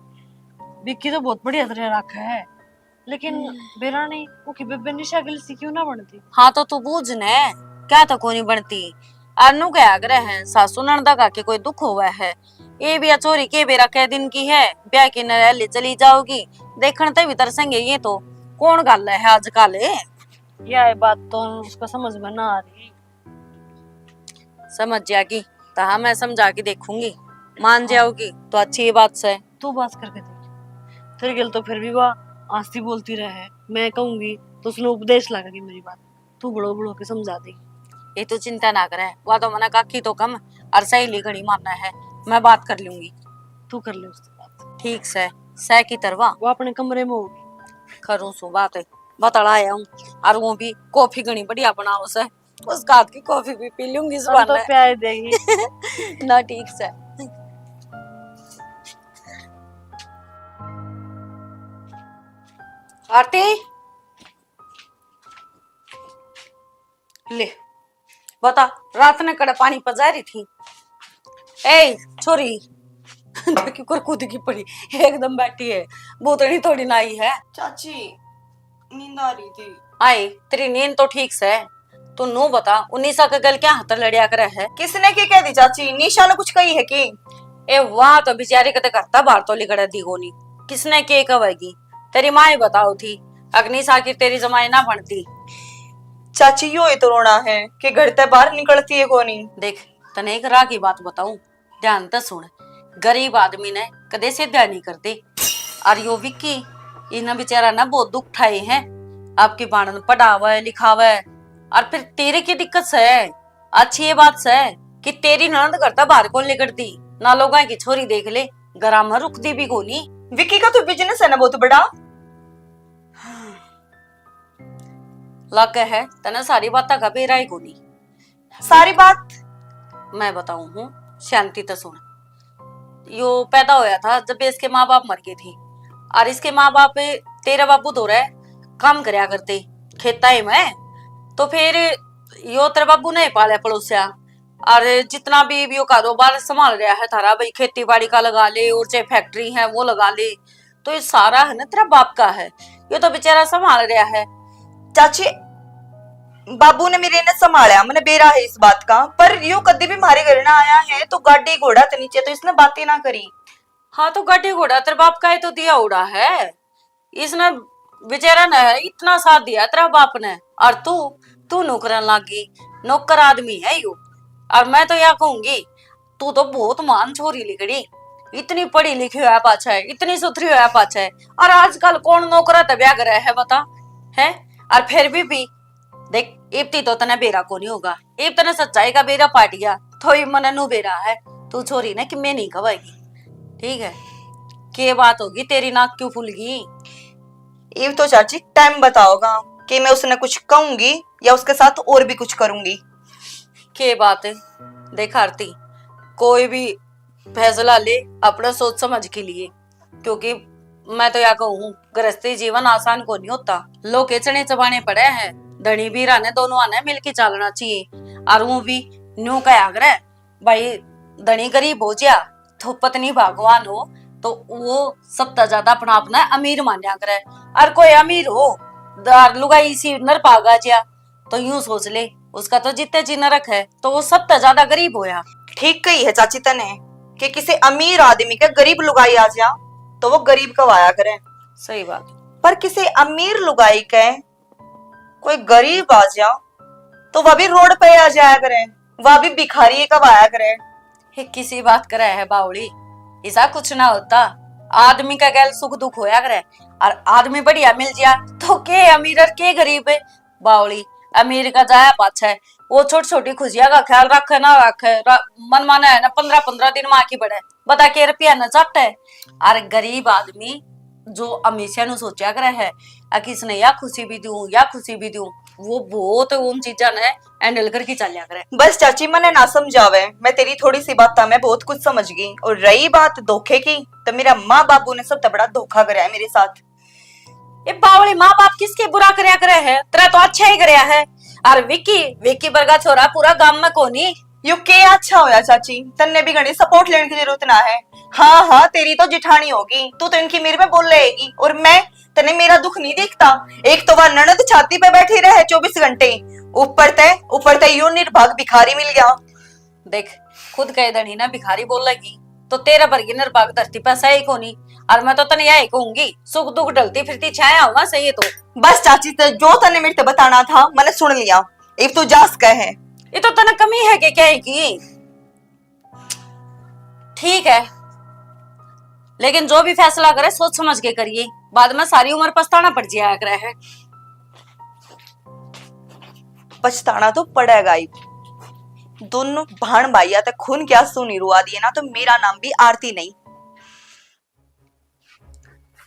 विक्की तो बहुत बढ़िया तरह रखा है, लेकिन बेरा नहीं वो की बेबे निशा के लिए क्यों ना बनती। हाँ तो तू बूझ ने क्या तो कोनी बनती। अनु क्या आग्रह है सासू नंदा का के कोई दुख हुआ है। ये भी चोरी के बेरा कै दिन की है, ब्याह की नरैली चली जाओगी देखने ते भी तरसेंगे। ये तो कौन गल है आजकल। यह बात तो उसका समझ में ना आ रही। समझ जाएगी तो हाँ मैं समझा के देखूंगी, मान जाओगी तो अच्छी बात से। तू बात करके देख, फिर गिल तो फिर भी वह आस्ती बोलती रहे, मैं कहूंगी तो उसने उपदेश लगेगी मेरी बात, तू बड़ो बड़ो के समझा देगी। ये तो चिंता ना करे, वह तो मना काकी तो कम और सही घड़ी मारना है, मैं बात कर लूंगी। तू कर ले उससे बात। ठीक से सह की तरवा वो अपने कमरे में होगी। करूँ सो बात है बतला आया हूँ। और वो भी कॉफी घनी बढ़िया बनाओ से, उसका हाथ की कॉफी भी पी लूंगी इस बार तो प्यार देगी ना। ठीक से आरती ले बता रात ने कड़े पानी पजा रही थी। ए छोरी क्यों कर कूद की पड़ी एकदम बैठी है, बोतड़ी थोड़ी ना आई है। चाची नींद आ रही थी। आई तेरी नींद तो ठीक से, तू नो बता उन्नीसा का गल क्या हाथ लड़िया करे है। किसने क्या कह दी चाची, निशा ने कुछ कही है कि? ए वहां तो बेचारी कते करता बाहर तो लिखड़ा दी होनी, किसने के कहेगी तेरी माँ ही बताओ थी। अग्निशा की तेरी जमाई ना बनती। चाची यो ही तो रोना है कि घर ते बाहर निकलती है कोनी। देख तने एक राह की बात बताऊं, ध्यान से सुन। गरीब आदमी ने कदे से ध्यान नहीं करते। और यो विक्की इन्हें बेचारा ना बहुत दुख उठाए हैं, आपकी बाणन पढ़ावे लिखावे और फिर तेरे की दिक्कत से है। अच्छी ये बात से कि तेरी ननद करता बाहर को निकलती ना, लोगों की छोरी देख ले गरा में रुकती भी कोनी। विक्की का तो बिजनेस है ना बहुत बड़ा। लग है तना सारी बात का बेरा ही कोनी। सारी बात मैं बताऊं हूँ शांति तो सुन। यो पैदा होया था जब इसके माँ बाप मर गए थे, और इसके माँ बाप तेरा बापू तो रहे काम करया करते खेताई में। तो फिर यो तेरे बाबू ने पाले पड़ोसिया, और जितना भी यो कारोबार संभाल रहा है थारा भाई, खेती बाड़ी का लगा ले और चाहे फैक्ट्री है वो लगा ले, तो ये सारा है ना तेरा बाप का है। यो तो बेचारा संभाल रहा है। चाची बाबू ने मेरे ने संभाला, मैंने बेरा है इस बात का, पर यो कभी भी हमारे घर ना आया है तो गाड़ी घोड़ा तो नीचे तो इसने बातें ना करी। हाँ तो गाड़ी घोड़ा तेरे बाप का ही तो दिया उड़ा है, इसने बेचारा ने इतना साथ दिया तेरा बाप ने। और तू नौकरन लागी, नौकर आदमी है यू। और मैं तो यह कहूंगी तू तो बहुत मान छोरी लिखड़ी, इतनी पढ़ी लिखी हुआ पाछा है, इतनी सुथरी हुआ पाछा है। और आजकल कौन नौकरा तब्या कर है बता है। और फिर भी देख इब्ती तो तना बेरा को नहीं होगा, इब तना सच्चाई का बेरा पाट गया तो मन नु बेरा है। तू छोरी ने कि मैं नहीं कहेगी, ठीक है। के बात होगी तेरी नाक क्यों फूल गई? ये तो चाची टाइम बताओगा कि मैं उसने कुछ कहूंगी या उसके साथ और भी कुछ करूंगी। के बात है देख आरती, कोई भी फैसला ले अपना सोच समझ के लिए, क्योंकि मैं तो या कहूँ गृहस्थी जीवन आसान को नहीं होता। लोग चने चबाने पड़े हैं, धनी भी रहने दोनों आने मिलके चलना चाहिए। और वो भी न्यू का आग्रह भाई धनी गरीब हो जा तो पत्नी भगवान हो, तो वो सबसे ज्यादा अपना अपना अमीर मान्या करे। और कोई अमीर हो दार लुगाई इसी नर पागा जिया तो यूं सोच ले उसका तो जितने जी नरक है तो वो सबसे ज्यादा गरीब होया। ठीक कही है चाची तने कि किसी अमीर आदमी के गरीब लुगाई आ जा तो वो गरीब कवाया करे। सही बात। पर किसी अमीर लुगाई के कोई गरीब आ जा तो वह भी रोड पे आ जाया करे, वह भी भिखारी कवाया करे। हे किसी बात करे है बावली, ऐसा कुछ ना होता। आदमी का गैल सुख दुख होया करे और आदमी बढ़िया मिल जाया तो के अमीर और के गरीब है। बावली अमीर का जाया पाछा है, वो छोटी छोटी खुशियां का ख्याल रखे ना रखे मन माना है ना 15-15 दिन में आकी बढ़े बता के रुपया न चट है। और गरीब आदमी जो हमेशा नु सोचा करे है किसने या खुशी भी दूं या खुशी भी दूं, वो बहुत उन चीजा ने हैंडल करके चलिया करे। बस चाची मने ना समझावे, मैं तेरी थोड़ी सी बात मैं बहुत कुछ समझ गई। और रही बात धोखे की तो मेरा माँ बाबू ने सबसे बड़ा धोखा कराया मेरे साथ। ये बावली माँ बाप किसके बुरा करया करे है, तेरा तो अच्छा ही करया है। और विकी बरगा छोरा पूरा गांव में कोनी यू के अच्छा होया चाची, तन्ने भी घनी सपोर्ट लेने की जरूरत ना है। हाँ हाँ तेरी तो जिठानी होगी, तू तो इनकी मेरे पे बोल रहेगी और मैं तने मेरा दुख नहीं देखता। एक तो वह ननद छाती पे बैठी रहे 24 घंटे, ऊपर ते यूं निर्भाग भिखारी मिल गया। देख खुद कह दनी ना भिखारी बोल लगी तो तेरा बरगी निर्भाग धरती पे सही कोनी। और मैं तो तने यही कहूंगी सुख दुख डलती फिरती छाया होगा सही। तो बस चाची तो जो तने मेरे से बताना था मैंने सुन लिया, अब तू जास कहे। ये तो तना कमी है कि क्या है की ठीक है, लेकिन जो भी फैसला करे सोच समझ के करिए, बाद में सारी उम्र पछताना पड़ जाया करे है। पछताना तो पड़ेगा ही। दोनों भाण भाइया तक खून क्या सुनी रुआ दिए ना तो मेरा नाम भी आरती नहीं।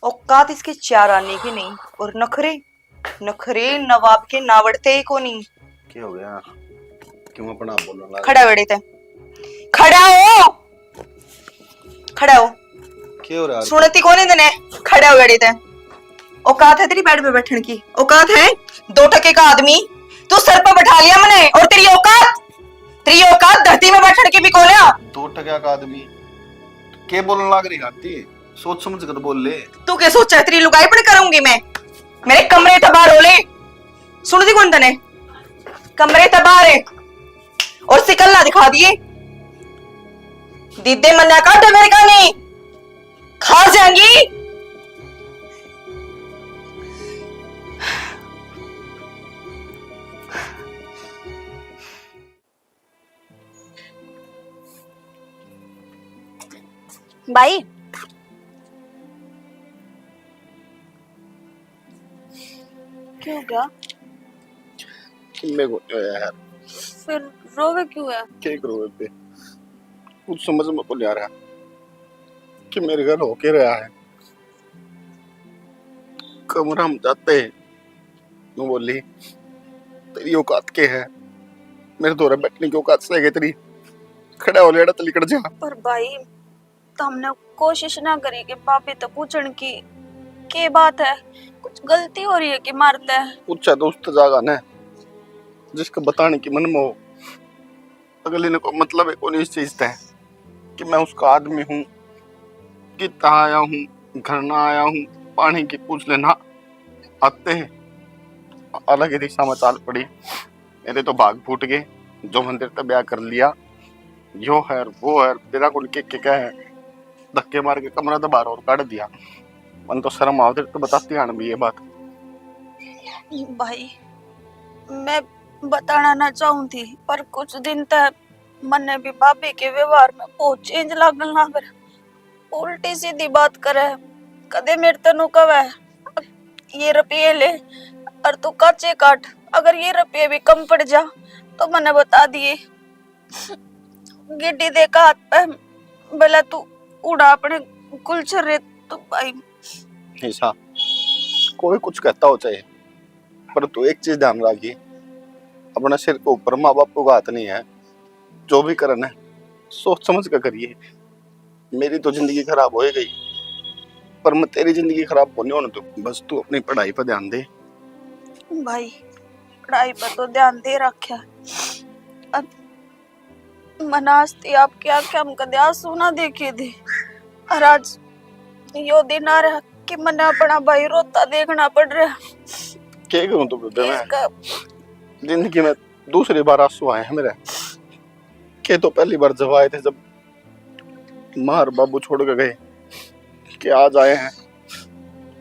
औकात इसके चार आने की नहीं और नखरे नवाब के नावड़ते को नहीं। क्या हो गया, क्यों अपना आप बोलने लगा? खड़ा बेड़े ते खड़ा हो क्या हो रहा है? सुनती कौन है खड़ा हो बेड़े ते। औकात है तेरी बेड पे बैठने की, औकात है 2 टके का आदमी तू सर पर बैठा लिया मैंने। और तेरी औकात धरती में बैठने की भी कोलिया। 2 टका का आदमी के बोलने लग रही आती, सोच समझ कर बोल ले। तू क्या सोचा है तेरी लुगाई पण करूंगी मैं? मेरे कमरे तबार हो ले, सुनती कौन तने? कमरे तबार है और सिकल्ला दिखा दिए दीदे मन्ना का डगर का नहीं खा जाएंगी। भाई क्यों गया? मेरे को यार फिर रोवे क्यों है? क्या करूं बे, कुछ समझ में नहीं आ रहा कि मेरे घर होके रहा है। कमरा हम जाते हैं तो बोली तेरी औकात के है, मेरे द्वारा बैठने की औकात से तेरी खड़ा हो लेड़ा तो लिकड़ जा। पर भाई तो हमने कोशिश ना करी कि भाभी तो पूछन की के बात है, कुछ गलती हो रही है कि मारता है। पूछा तो उस जागा ने जिसको बताने की मन में हो, अगले ने को मतलब है कौन इस चीज है कि मैं उसका आदमी हूँ, कितना आया हूँ, घर ना आया हूँ, पानी की पूछ लेना आते हैं। अलग ही दिशा में चाल पड़ी, मेरे तो भाग फूट गए। जो मंदिर तक ब्याह कर लिया, यो है वो है, तेरा कौन के क्या है, धक्के मार के कमरा तो बाहर और काट दिया। मन तो शर्म आओ तो बताती आन भी ये बात। भाई मैं बताना ना चाहूं थी पर कुछ दिन तक मन्ने भी भाभी के व्यवहार में बहुत चेंज लगन लग रहा। उल्टी सीधी बात करे, कदे मेरे तनु कवे ये रुपये ले और तू काचे काट, अगर ये रुपये भी कम पड़ जा तो मैंने बता दिए गिड्डी देखा हाथ पे बोला तू उड़ा अपने कुलचर रे। तो भाई ऐसा कोई कुछ कहता हो चाहे, पर तू एक चीज ध्यान रखिए, अपना सिर के ऊपर माँ बाप को हाथ नहीं है। जो भी करना है सोच समझ कर करिए। मेरी तो जिंदगी खराब हो गई, पर मैं तेरी जिंदगी खराब होने होने तो बस तू अपनी पढ़ाई पर ध्यान दे। भाई पढ़ाई पर तो ध्यान दे रखा, अब मनास्ती आप क्या क्या हम कदे आंसू ना देखे थे और आज यो दिन आ रहा कि मैंने अपना भाई रोता देखना पड़ रहा। क्या करूं तो बेबे मैं इसका जिंदगी में दूसरी बार आंसू आए हैं मेरे के तो पहली बार जब आए थे जब माँ और बाबू छोड़ के गए कि आज आए हैं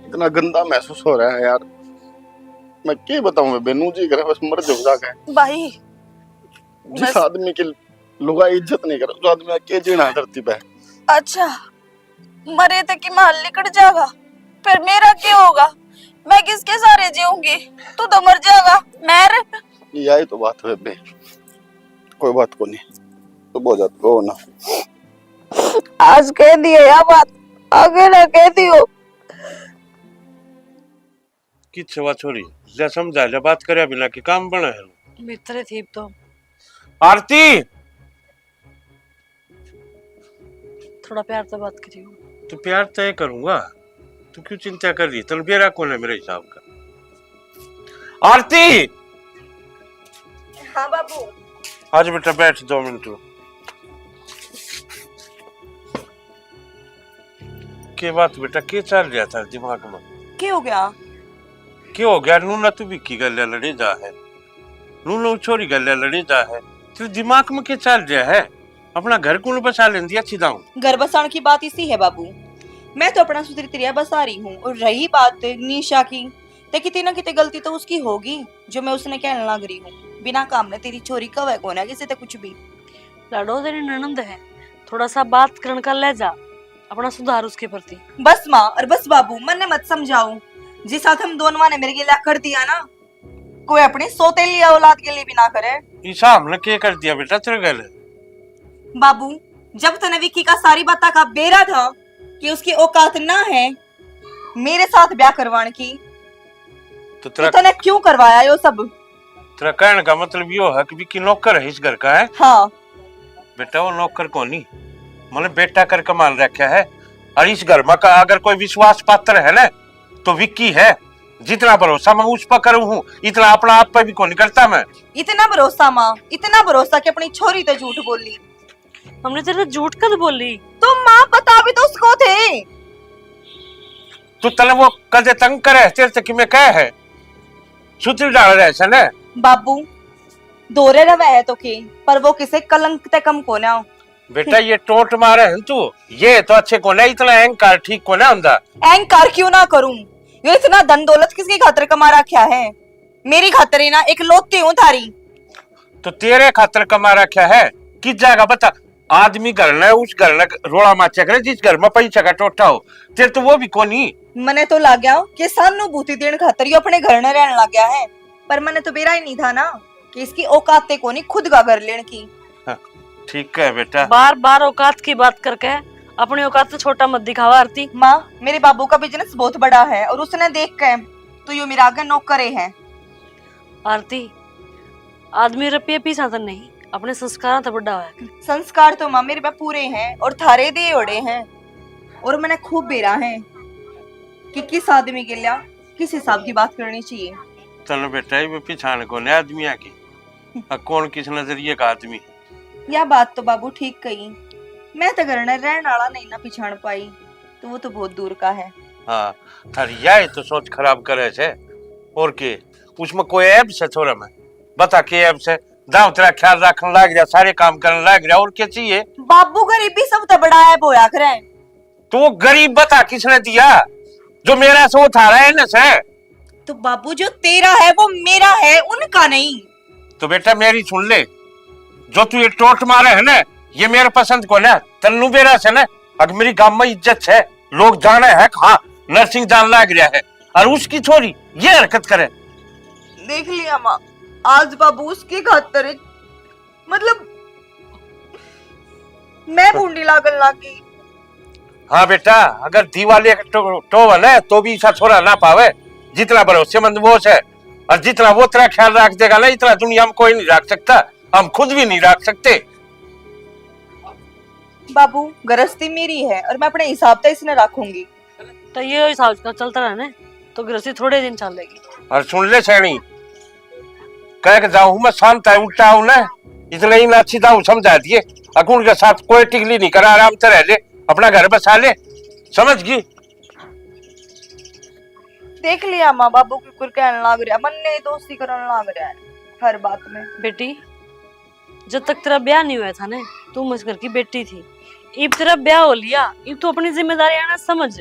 इतना गंदा महसूस हो रहा है यार मैं क्या बताऊं मैं बेनू जी करे बस मर जाऊं जाके भाई जिस आदमी की लुगाई इज्जत नहीं कर उस आदमी के जीना है धरती पे अच्छा मरे तो कि माल निकट जाएगा फिर मेरा क्या होगा? मैं किसके सारे जीऊंगी? तू तो मर जाएगा। मैं यही तो बात है बे कोई बात को नहीं तो बहुत जाता हो ना आज कह दिए या बात आगे ना कह दियो। की छवा छोरी जा समझा ले बात करे बिना की काम बना है मित्र थी तो आरती थोड़ा प्यार से बात करियो। तो प्यार तय करूंगा तू क्यों चिंता कर रही तन बेरा कौन है मेरे हिसाब का। आरती हाँ बाबू आज बेटा बैठ 2 मिनट के बात बेटा के चल रहा था दिमाग में क्या हो गया? क्यों हो गया नूना तू भी की गल लड़ी जा है नूनो छोरी गल लड़ी जा है तेरे दिमाग में क्या चल रहा है अपना घर कौन बसा लेंदी अच्छी दाऊं घर बसाने की बात इसी है बाबू मैं तो अपना सुधरी तिरिया बसा रही हूँ और रही बात निशा की तो कितनी ना कितनी गलती तो उसकी होगी जो मैं उसने कहने लग रही हूँ बिना काम ने तेरी चोरी कब है कौन है किसी तो कुछ भी लाडो तेरी ननंद है थोड़ा सा बात करने का ले जा अपना सुधार उसके प्रति। बस माँ और बस बाबू मन्ने मत समझाओ जिस साथ हम दोनों ने मेरे के लिए कर दिया ना कोई अपनी सौतेली औलाद के लिए भी ना करे। ईसा हमने क्या कर दिया बेटा तेरे गल बाबू जब तने विक्की का सारी बात का बेरा था कि उसकी औकात ना है मेरे साथ ब्याह करवाने की तो तने क्यों करवाया यो सब? तेरा कहने का मतलब यो है कि विक्की नौकर है इस घर का है। हाँ बेटा वो नौकर कौन नहीं मैंने बेटा कर कमाल रखा है और इस घर में का अगर कोई विश्वास पात्र है ना तो विक्की है। जितना भरोसा मैं उस पर करूँ हूँ इतना अपना आप पर भी कौन करता मैं। इतना भरोसा माँ इतना भरोसा कि अपनी छोरी तो झूठ बोली। हमने तेरे झूठ कद बोली? तो माँ बता भी तो उसको थे तू तले वो कदे तंग करे तेरे से कि मैं कह है सूत्र डाल रहे है ना बाबू दोरे रवे है तो की पर वो किसे कलंक ते कम को ना बेटा ये टोट मारे है तू ये तो अच्छे को नहीं इतना अहंकार ठीक को ना ਹੁੰਦਾ। अहंकार क्यों ना करूं ये इतना धन दौलत किसकी खातिर कमा रखा है? मेरी खातिर ही ना एक लौती हूँ थारी। तो तेरे खातिर कमा रखा है किस जगह बता आदमी घर ने उस घर ने रोड़ा माचा करे जिस घर में पैसा का टोटा हो तेरे तो वो भी कोनी। मने तो लग गया कि सहानुभूति देने खातिर ये अपने घर में रहने लग गया है पर मने तो बेरा ही नहीं था ना कि इसकी औकात को नहीं खुद का घर लेने की। ठीक है बेटा बार बार औकात की बात करके अपनी औकात से छोटा मत दिखावा आरती। माँ मेरे बाबू का बिजनेस बहुत बड़ा है और उसने देख के तो यो मेरा आगे नौकरे है। आरती आदमी रुपये पीछा तो नहीं अपने संस्कार तो बड़ा है। संस्कार तो माँ मेरे पे पूरे हैं और थारे दिए ओढ़े हैं और मैंने खूब बेरा है कि किस आदमी के लिए किस हिसाब की बात करनी चाहिए। चलो बेटा ये पिछाड़ कौन है आदमी की कौन किस नजरिए का आदमी। यह बात तो बाबू ठीक कही मैं तो घर में रहने वाला नहीं ना पिछाड़ पाई तो वो तो बहुत दूर का है। हाँ थारी यही तो सोच खराब करे छे और के उसमें कोई ऐब से थोड़ा मैं बता के ऐब से दाव तेरा ख्याल रखने लग गया सारे काम करने लग गया और क्या चाहिए? बाबू गरीबी सब तो बड़ा है बोया करे तो वो गरीब बता किसने दिया जो मेरा से वो थारा है ना से तो बाबू जो तेरा है वो मेरा है उनका नहीं। तो बेटा मेरी सुन ले, जो तू ये टोट मारे है ना, ये मेरे पसंद को ना तन्नू बेरा से ना, अगर मेरी गांव में इज्जत है, लोग जाने है हाँ नर्सिंग जान लग गया है, और उसकी छोरी ये हरकत करे। देख लिया माँ, आज बाबू उसकी खातिर मतलब मैं बूंदी लागल लागी। हाँ बेटा, अगर दीवाली टो है तो भी ऐसा छोरा ना पावे, जितना भरोसेमंद वो है और जितना वो तेरा ख्याल रख देगा ना, इतना दुनिया में कोई नहीं रख सकता, हम खुद भी नहीं रख सकते। बाबू गृहस्थी मेरी है और मैं अपने हिसाब से इसने रखूंगी। तो ये हिसाब का चलता रहा ना तो गृहस्थी थोड़े दिन चलेगी। और सुन ले सैनी, कह के जाऊं मैं शांत है उल्टा हूं ना, इतना ही ना अच्छी दाऊ समझा दिए, अकुन के साथ कोई टिकली नहीं करा, आराम से रह ले, अपना घर बसा ले, समझ गई। देख लिया माँ बाबू की कुर कहने लाग रहा, मन ने दोस्ती करने लाग रहा है हर बात में। बेटी, जब तक तेरा ब्याह नहीं हुआ था ना, तू मुझ घर की बेटी थी। इब तेरा ब्याह हो लिया, इब तू अपनी जिम्मेदारी आना समझ।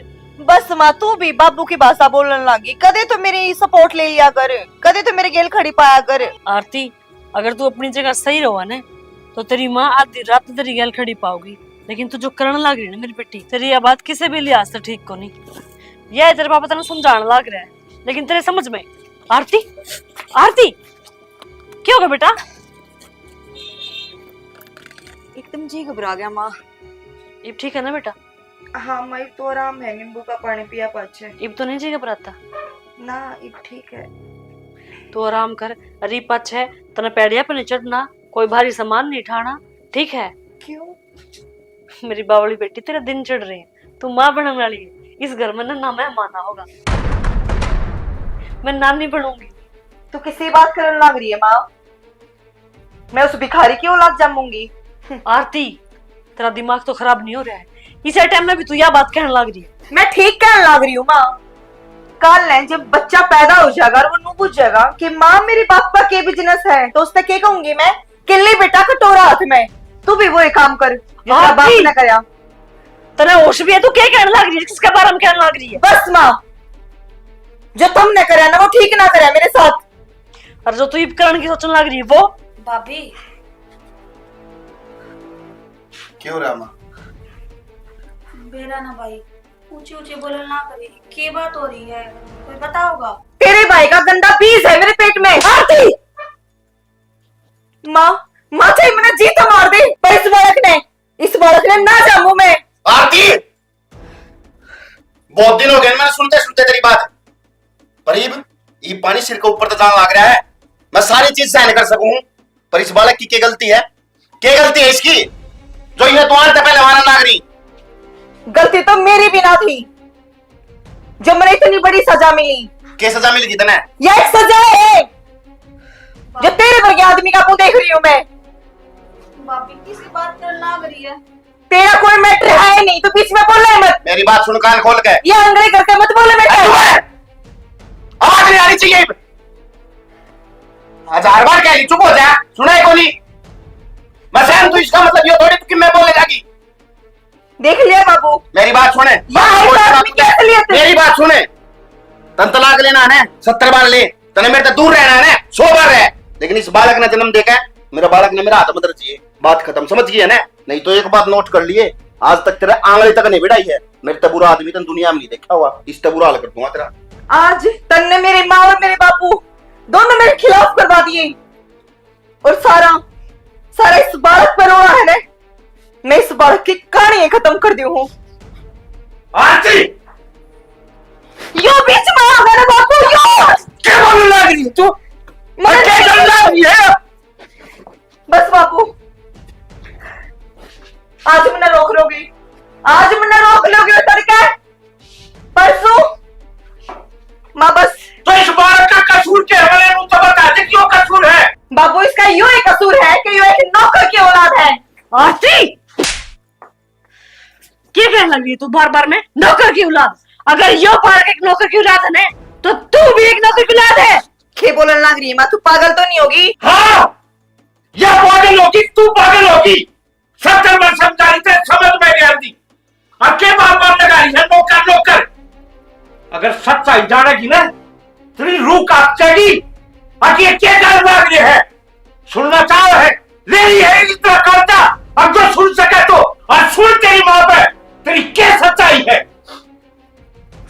बस माँ तू भी बाबू की भाषा बोलने लगी। कदे तो मेरी सपोर्ट ले लिया कर, कदे तो मेरे गेल खड़ी पाया कर। आरती, अगर तू अपनी जगह सही रहा ना, तो तेरी माँ आधी रात तेरी गेल खड़ी पाओगी। लेकिन तू जो करने लग रही है ना मेरी बेटी, तेरी यह बात किसी भी लिहाज से ठीक को नहीं। यह तेरे पापा तेने समझाने लग रहा है, लेकिन तेरे समझ में। आरती, आरती क्या होगा बेटा? एकदम जी घबरा गया माँ। इब ठीक है ना बेटा? हाँ माँ इब तो आराम है, नींबू का पानी पिया पाछे। इब तो नहीं जी घबराता ना, इब ठीक है। तो आराम कर। अरे पछ है तना पैड़िया पे नहीं चढ़ना, कोई भारी सामान नहीं उठाना, ठीक है? क्यों? मेरी बावली बेटी, तेरे दिन चढ़ रहे हैं, तू माँ बनने वाली है। इस घर में ना मेहमान होगा, मैं नानी बनूंगी। तू किसी बात करने लग रही है माँ? मैं उस भिखारी की औलाद जमूंगी? आरती, तेरा दिमाग तो खराब नहीं हो रहा है? इस टाइम में भी तू यह बात कहने लग रही है? मैं ठीक कहने लग रही हूँ माँ। कल ने जब बच्चा पैदा हो जाएगा और वो नू पूछेगा कि माँ मेरे बाप का क्या बिजनेस है, तो उससे क्या कहूंगी मैं? किल्ली बेटा कटोरा हाथ में, तू भी वही काम कर जो बाप ने कराया। तेरा होश भी है? तू क्या कहने लग रही है? किसके बारे में कहने लग रही है? बस माँ, जो तुमने कराया ना वो ठीक ना कराया मेरे साथ। और जो तू इब करने की सोचने लग रही है वो? भाभी क्यों रहा माँ? बेरा ना भाई, ऊंचे ऊंचे बोलना ना करे। क्या बात हो रही है, कोई बताओगा? तेरे भाई का गंदा बीज है मेरे पेट में। आरती, माँ माँ चाहे मैंने जी तो मार दे, पर इस बालक ने ना जामू मैं। आरती, बहुत दिन हो गए मैंने सुनते सुनते तेरी बात, पर ये पानी सिर के ऊपर तो जान लग रहा है। मैं सारी चीज सहन कर सकूं, पर इस बालक की क्या गलती है? क्या गलती है इसकी जो इन्हें तुम्हारे से पहले मारने लग रही? गलती तो मेरी भी ना थी, जब मैंने इतनी बड़ी सजा मिली। क्या सजा मिली थी तने? यह एक सजा है जो तेरे वर्गे आदमी का मुंह देख रही हूं मैं। भाभी किसी बात करने लग रही है? तेरा कोई मैटर है नहीं, तो बीच में बोले मत। मेरी बात सुन कान खोल के। ये अंग्रेज करके मत बोले मेरे। आवाज नहीं आनी चाहिए। हजार बार कह रही, चुप हो जा, सुना है कोनी? मैं सहन तू इसका मतलब ये थोड़ी कि मैं बोले जागी। देख लिया बाबू, मेरी बात सुने, मेरी बात सुने। तन तलाक लेना है 70 बार ले, तने मेरे से दूर रहना है 100 बार रह, लेकिन इस बालक ने जन्म देखा, मेरा बालक ने मेरा हाथ मदर चाहिए। बात खत्म, समझ गई है ना? नहीं तो एक बात नोट कर लिए, आज तक तेरे आंगली तक नहीं बिठाई है। मेरे तो बुरा आदमी तन दुनिया में नहीं देखा हुआ, इससे बुरा हाल कर दूंगा तेरा। आज तन ने मेरी माँ और मेरे बापू दोनों मेरे खिलाफ करवा दिए, और सारा इस बालक पर हो रहा है ना। मैं इस बालक की कहानी खत्म कर दी हूँ। आरती, यो बीच में आ मेरे बापू, यो क्या बोलने लग रही है तू? मैं क्या कर रही है? बस बापू, आज मैंने रोक लोगी, आज मैंने रोक लोगी तड़के परसों माँ। बस तो इस बालक का कसूर क्या है? मैंने तो बता दे क्यों कसूर है। बाबू, इसका यूं एक कसूर है कि यूं एक नौकर की औलाद है। आरती, क्या कहने लग रही है तू बार बार में? नौकर की औलाद? अगर यो बालक एक नौकर की औलाद है ना, तो तू भी एक नौकर की औलाद है। क्या बोलने लग रही है माँ? तू पागल तो नहीं होगी? हाँ, यह पागल होगी, तू पागल होगी। 70 बार समझाई थे, समझ में नहीं आती। अब क्या बार बार लगा रही है नौकर नौकर? अगर सच्चाई जानेगी ना, तेरी रूह कांपेगी। अब ये क्या कर लग रही है? सुनना चाह है, ले रही है इतना कर्जा। अब जो सुन सके तो, और सुन तेरी माँ पे, तेरी क्या सच्चाई है?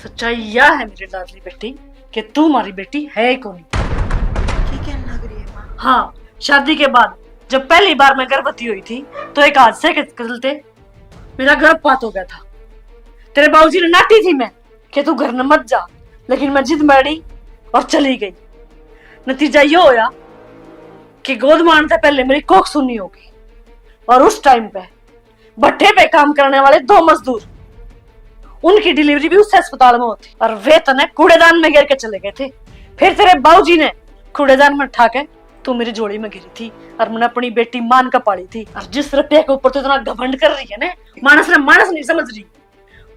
सच्चाई यह है मेरी लाडली बेटी कि तू हमारी बेटी है ही कौन। क्या कहने लग रही है माँ? हाँ, शादी के बाद जब पहली बार मैं गर्भवती हुई थी, तो एक हादसे के चलते मेरा गर्भपात हो गया था। तेरे बाबूजी ने नाटी थी मैं कि तू घर न मत जा, लेकिन मैं जिद बैठी और चली गई। नतीजा ये होया कि गोद मारने से पहले मेरी कोख सुन्नी होगी, और उस टाइम पे भट्ठे पे काम करने वाले 2 मजदूर, उनकी डिलीवरी भी उस अस्पताल में होती, और वे तने कूड़ेदान में गिर के चले गए थे। फिर तेरे बाबूजी ने कूड़ेदान में उठा के तू मेरी जोड़ी में गिरी थी, और मैंने अपनी बेटी मान का पाली थी। और जिस रुपये के ऊपर तो इतना घमंड कर रही है ना, मानस नहीं समझ रही,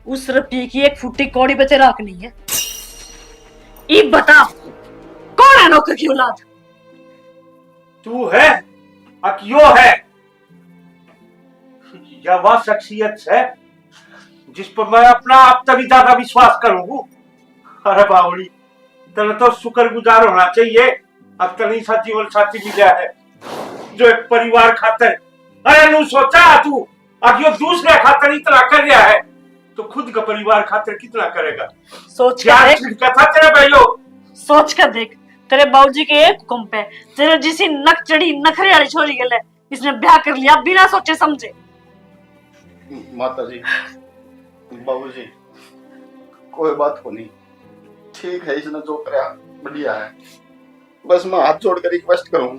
उस रुपये की 1 फुट्टी कौड़ी पे तेरा हक नहीं है। ये बता कौन है नौकर की औलाद? तू है अकियो है या वह शख्सियत है जिस पर मैं अपना आप तभी ज्यादा विश्वास करूंगा। अरे बावड़ी तेरे तो शुक्रगुजार होना चाहिए, अब तनी सा जीवन साथी मिला है जो एक परिवार खातर। अरे नू सोचा तू अब यो दूसरे खातर इतना कर रहा है तो खुद का परिवार खातर कितना करेगा। सोच क्या कर देख, छिड़का था तेरे भाइयों। सोच कर देख, तेरे बाबूजी के एक हुक्म पे तेरे जिसी नक चढ़ी नखरे वाली छोरी गले इसने ब्याह कर लिया बिना सोचे समझे। माता जी, बाबूजी, कोई बात को नहीं, ठीक है, इसने जो करा बढ़िया है। बस मैं हाथ जोड़कर रिक्वेस्ट करूं,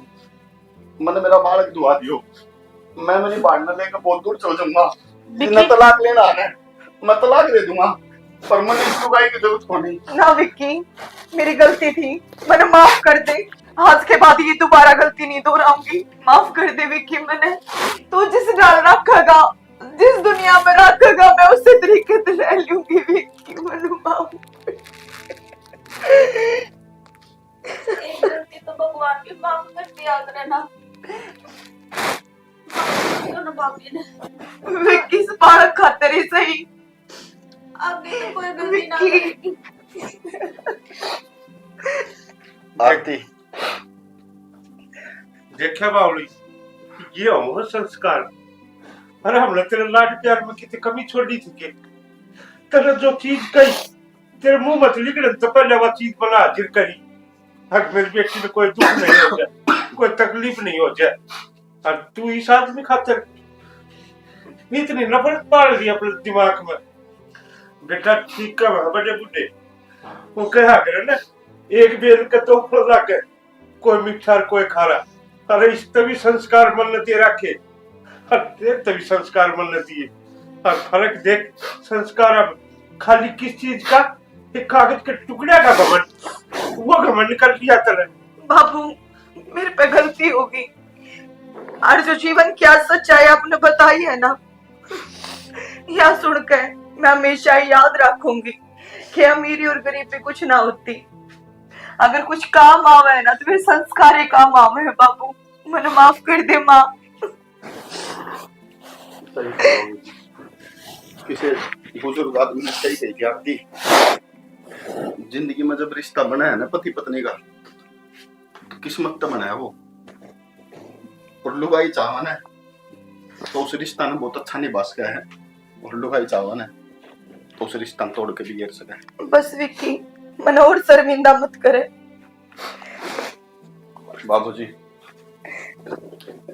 मैंने मेरा बालक दुआ दियो, मैं मेरी बाढ़ लेकर बहुत दूर चल जाऊंगा। जिन्हें तलाक लेना है मैं तलाक दे दूंगा, पर मैंने इस लुगाई की जरूरत को नहीं। ना विक्की, मेरी गलती थी, मैंने माफ कर दे। आज के बाद ये दोबारा गलती नहीं दोहराऊंगी। माफ कर दे विक्की। मैंने तू जिस डाल रखेगा, जिस दुनिया में रखेगा, मैं उससे तरीके से रह लूंगी विक्की। मैंने माफ एक गलती तो भगवान की माफ कर दिया करे ना। भाभी ने विक्की से बालक खातिर ही सही, आगे तो कोई गलती ना करेगी। आरती, देखे बावली ये हो संस्कार। अरे हमने तेरे लाड प्यार में कितनी कमी छोड़ी थी के तेरे जो चीज कही तेरे मुंह मत निकले तो पहले वो चीज बना हाजिर करी। हक मेरी बेटी में कोई दुख नहीं हो जाए, कोई तकलीफ नहीं हो जाए, और तू इस आदमी खातिर इतनी नफरत पाल दी अपने दिमाग में। बेटा ठीक का बड़े बुढ़े वो कहा करे ना, एक बेल का तो फल लाके कोई मीठा कोई खारा। अरे इस तभी संस्कार मन दिए रखे, देख तभी संस्कार मन दिए। और फर्क देख संस्कार अब खाली किस चीज का, एक कागज के टुकड़े का घमंड, वो घमंड कर लिया तेरे। बाबू, मेरे पे गलती होगी, और जो जीवन क्या सच्चाई आपने बताई है ना, यह सुनकर मैं हमेशा याद रखूंगी कि अमीरी और गरीबी कुछ ना होती। अगर कुछ काम आवे है ना तो मेरे संस्कार ही काम आवे है। बाबू मैंने माफ कर दे माँ। सही बाबूजी, किसी बुजुर्ग आदमी ने सही कही थी आरती, जिंदगी में जब रिश्ता बना है ना पति पत्नी का, तो किस्मत तो बना है वो, और लुगाई चाहवन है तो उस रिश्ता ने बहुत अच्छा निभा सका है, और लुगाई चाहवन है तो उस रिश्ता तोड़ के भी गिर सका है। बस विक्की, मैंने और शर्मिंदा मत करे। बाबूजी,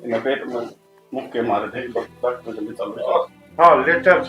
मैं पेट में मुक्के मारे थे, डॉक्टर जल्दी चलो। हाँ ले चल।